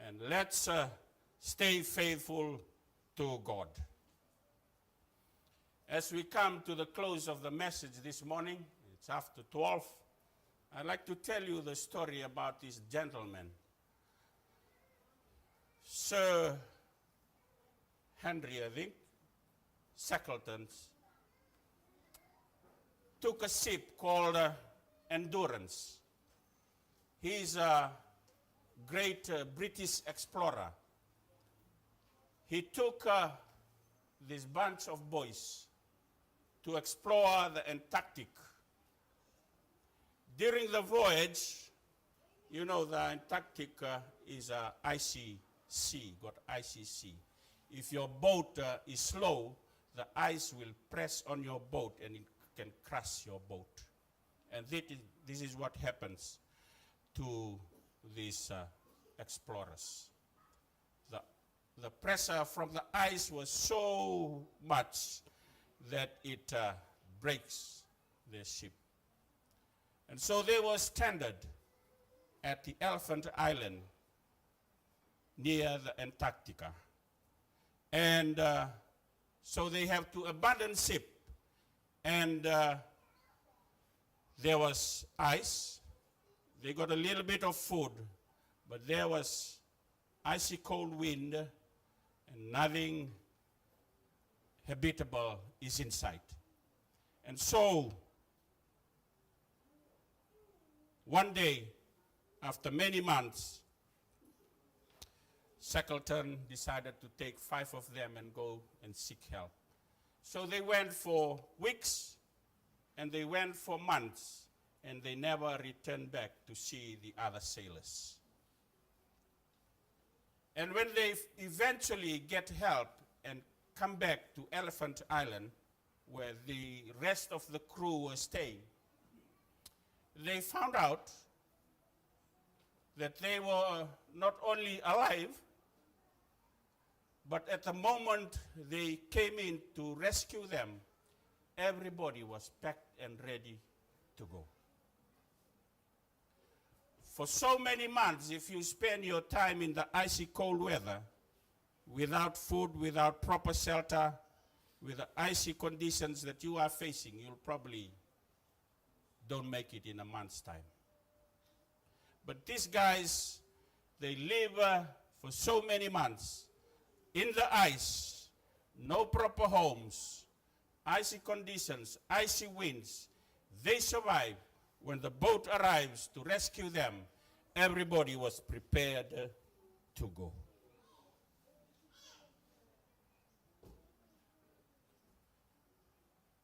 and let's stay faithful to God. As we come to the close of the message this morning, it's after 12, I'd like to tell you the story about this gentleman, Sir Henry, I think, Shackleton, took a ship called Endurance. He's a great British explorer. He took this bunch of boys to explore the Antarctic. During the voyage, you know the Antarctic is a icy sea, got icy sea. If your boat is slow, the ice will press on your boat and it can crush your boat. And this is what happens to these explorers. The pressure from the ice was so much that it breaks their ship. And so they were stranded at the Elephant Island near the Antarctica. And so they have to abandon ship. And there was ice. They got a little bit of food, but there was icy cold wind and nothing habitable is in sight. And so one day, after many months, Shackleton decided to take 5 of them and go and seek help. So they went for weeks, and they went for months, and they never returned back to see the other sailors. And when they eventually get help and come back to Elephant Island, where the rest of the crew was staying, they found out that they were not only alive, but at the moment they came in to rescue them, everybody was packed and ready to go. For so many months, if you spend your time in the icy cold weather, without food, without proper shelter, with the icy conditions that you are facing, you'll probably don't make it in a month's time. But these guys, they live for so many months in the ice, no proper homes, icy conditions, icy winds. They survive. When the boat arrives to rescue them, everybody was prepared to go.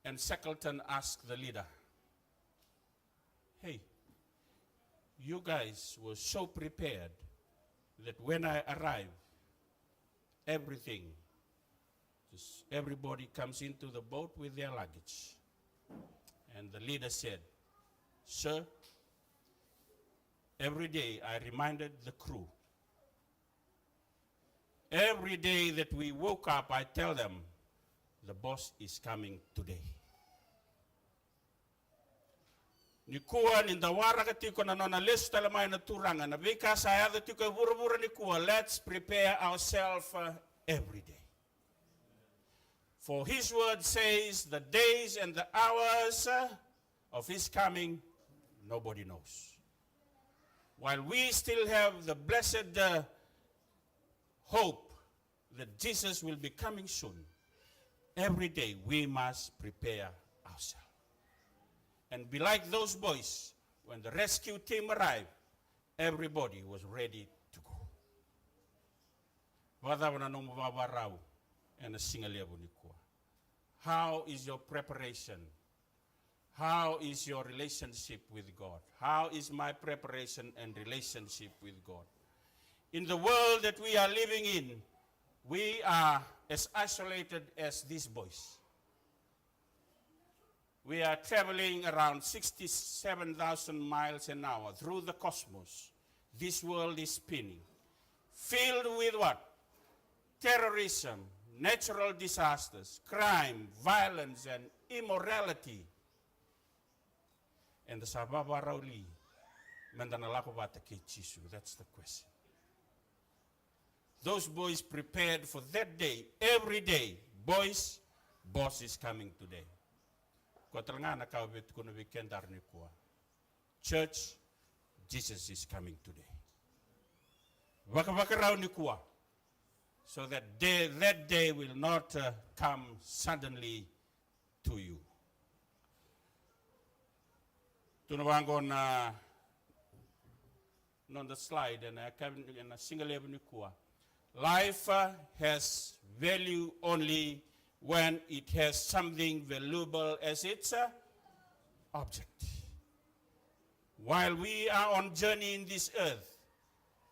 And Shackleton asked the leader, hey, you guys were so prepared that when I arrive, everybody comes into the boat with their luggage. And the leader said, sir, every day I reminded the crew. Every day that we woke up, I tell them, the boss is coming today. Ni kua ni ndawara ka tiko na nona lesu talamai na turanga na vika sa yada tiko vura ni kua. Let's prepare ourselves every day. For his word says the days and the hours of his coming, nobody knows. While we still have the blessed hope that Jesus will be coming soon, every day we must prepare ourselves. And be like those boys, when the rescue team arrived, everybody was ready to go. How is your preparation? How is your relationship with God? How is my preparation and relationship with God? In the world that we are living in, we are as isolated as these boys. We are traveling around 67,000 miles an hour through the cosmos. This world is spinning. Filled with what? Terrorism, natural disasters, crime, violence, and immorality. And the sababa rauli mandanalakobata ke chisu. That's the question. Those boys prepared for that day. Every day, boys, boss is coming today. Church, Jesus is coming today. So that day will not come suddenly to you. On the slide, and I come in a single avenue. Life has value only when it has something valuable as its object. While we are on journey in this earth,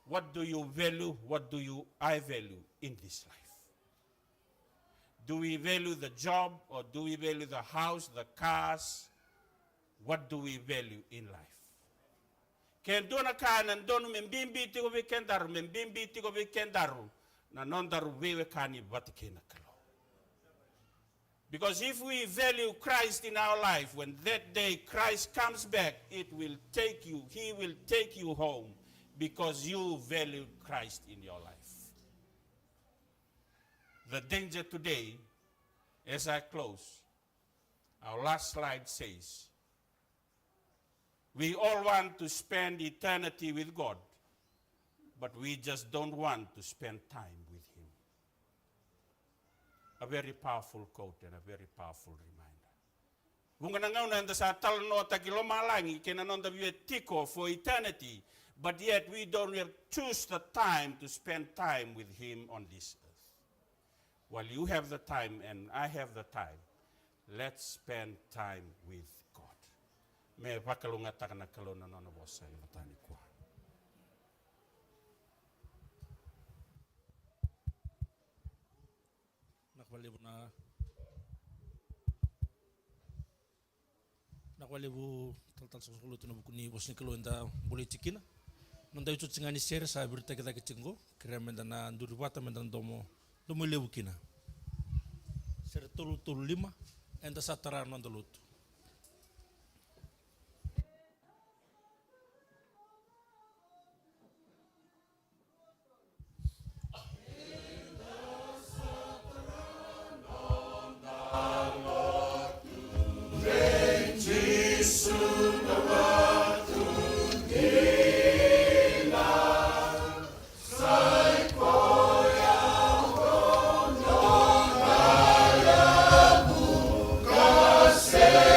what do you value? What do I value in this life? Do we value the job, or do we value the house, the cars? What do we value in life? Ken dona kanan donu membimbi tiko vikendaru, membimbi tiko vikendaru, na nondaru wewe kani batikena kalo. Because if we value Christ in our life, when that day Christ comes back, it will take you, he will take you home because you value Christ in your life. The danger today, as I close, our last slide says, we all want to spend eternity with God, but we just don't want to spend time with him. A very powerful quote and a very powerful reminder. Bunganangauna sa talno tagilomalangi kinanonda tiko for eternity, but yet we don't choose the time to spend time with him on this earth. While you have the time and I have the time, let's spend time with God. Me pakalunga takana kalona nona bosa ilatani kwa. Nakwalebu tal sa suluto na buku ni bos ni kalon da boleh cikina. Nonda itu cingani share sa berita kita kecinggo, kira mendana durwata mendan domo lebu kina. Share tolu 5 enda satara nonda lutu. Say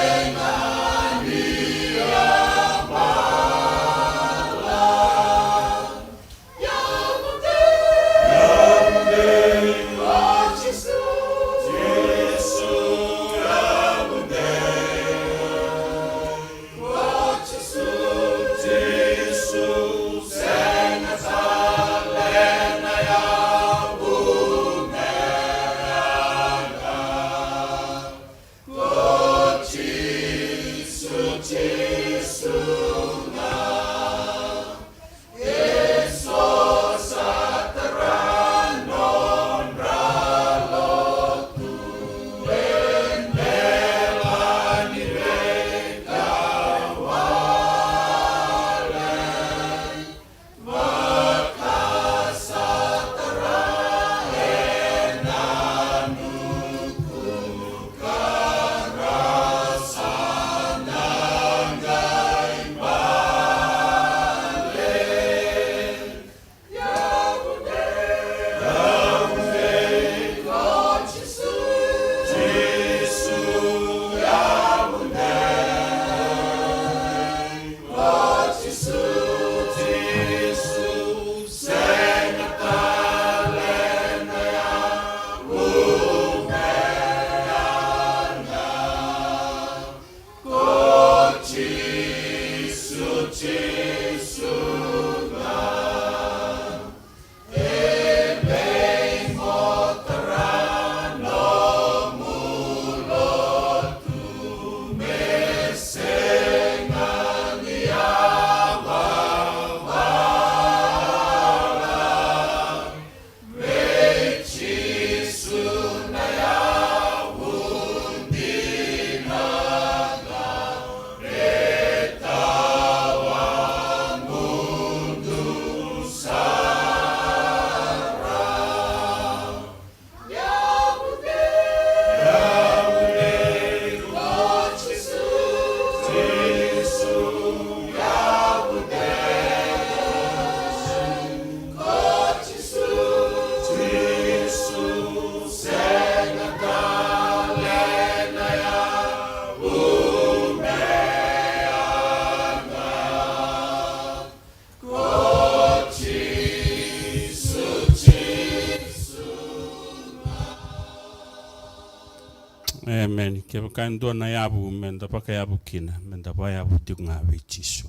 Amen. Ke kan do na yabu men da pa ka yabu kina men da pa yabu tiu nga we chiso.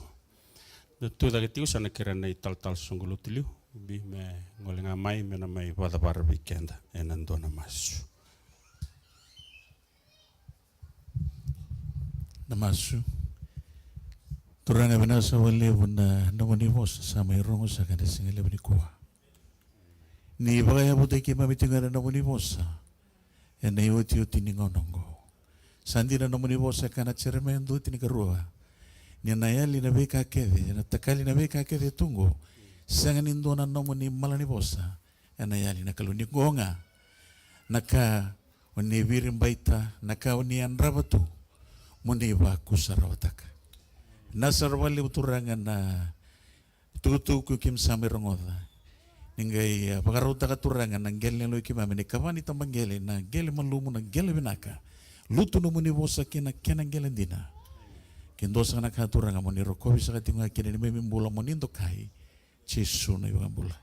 Na tu da tiu sana kira na tal sungulu tiliu bi me ngolenga mai me na mai pada par weekenda enan do na masu. Namasu. Turanga bina sa wale bunda namani bos sa may rongo sa kada singale bani kuwa. Ni bagaya buta ki mamitinga na namani bos sa. E na ioti uti ni ngonongo. Sandi na namani bos sa kana ceremendo uti ni karua. Ni anayali na beka kede, na takali na beka kede tungo. Sangan indo na namani malani bos sa. Anayali na kaluni gonga. Naka oni virim baita, naka oni anrabatu. Muni ba kusarawataka. Nasarwali uturangan na tutu kim sami rongoda. Ningai pagaruta katurangan nang gele lo kim amene kawani tambang gele na gele malumu na gele binaka. Lutu no muni bosa kina kenang gele dina. Kindosa na katuranga muni rokobi sa katinga kina ni memi mbula muni ndo kai. Chisu na ibang mbula.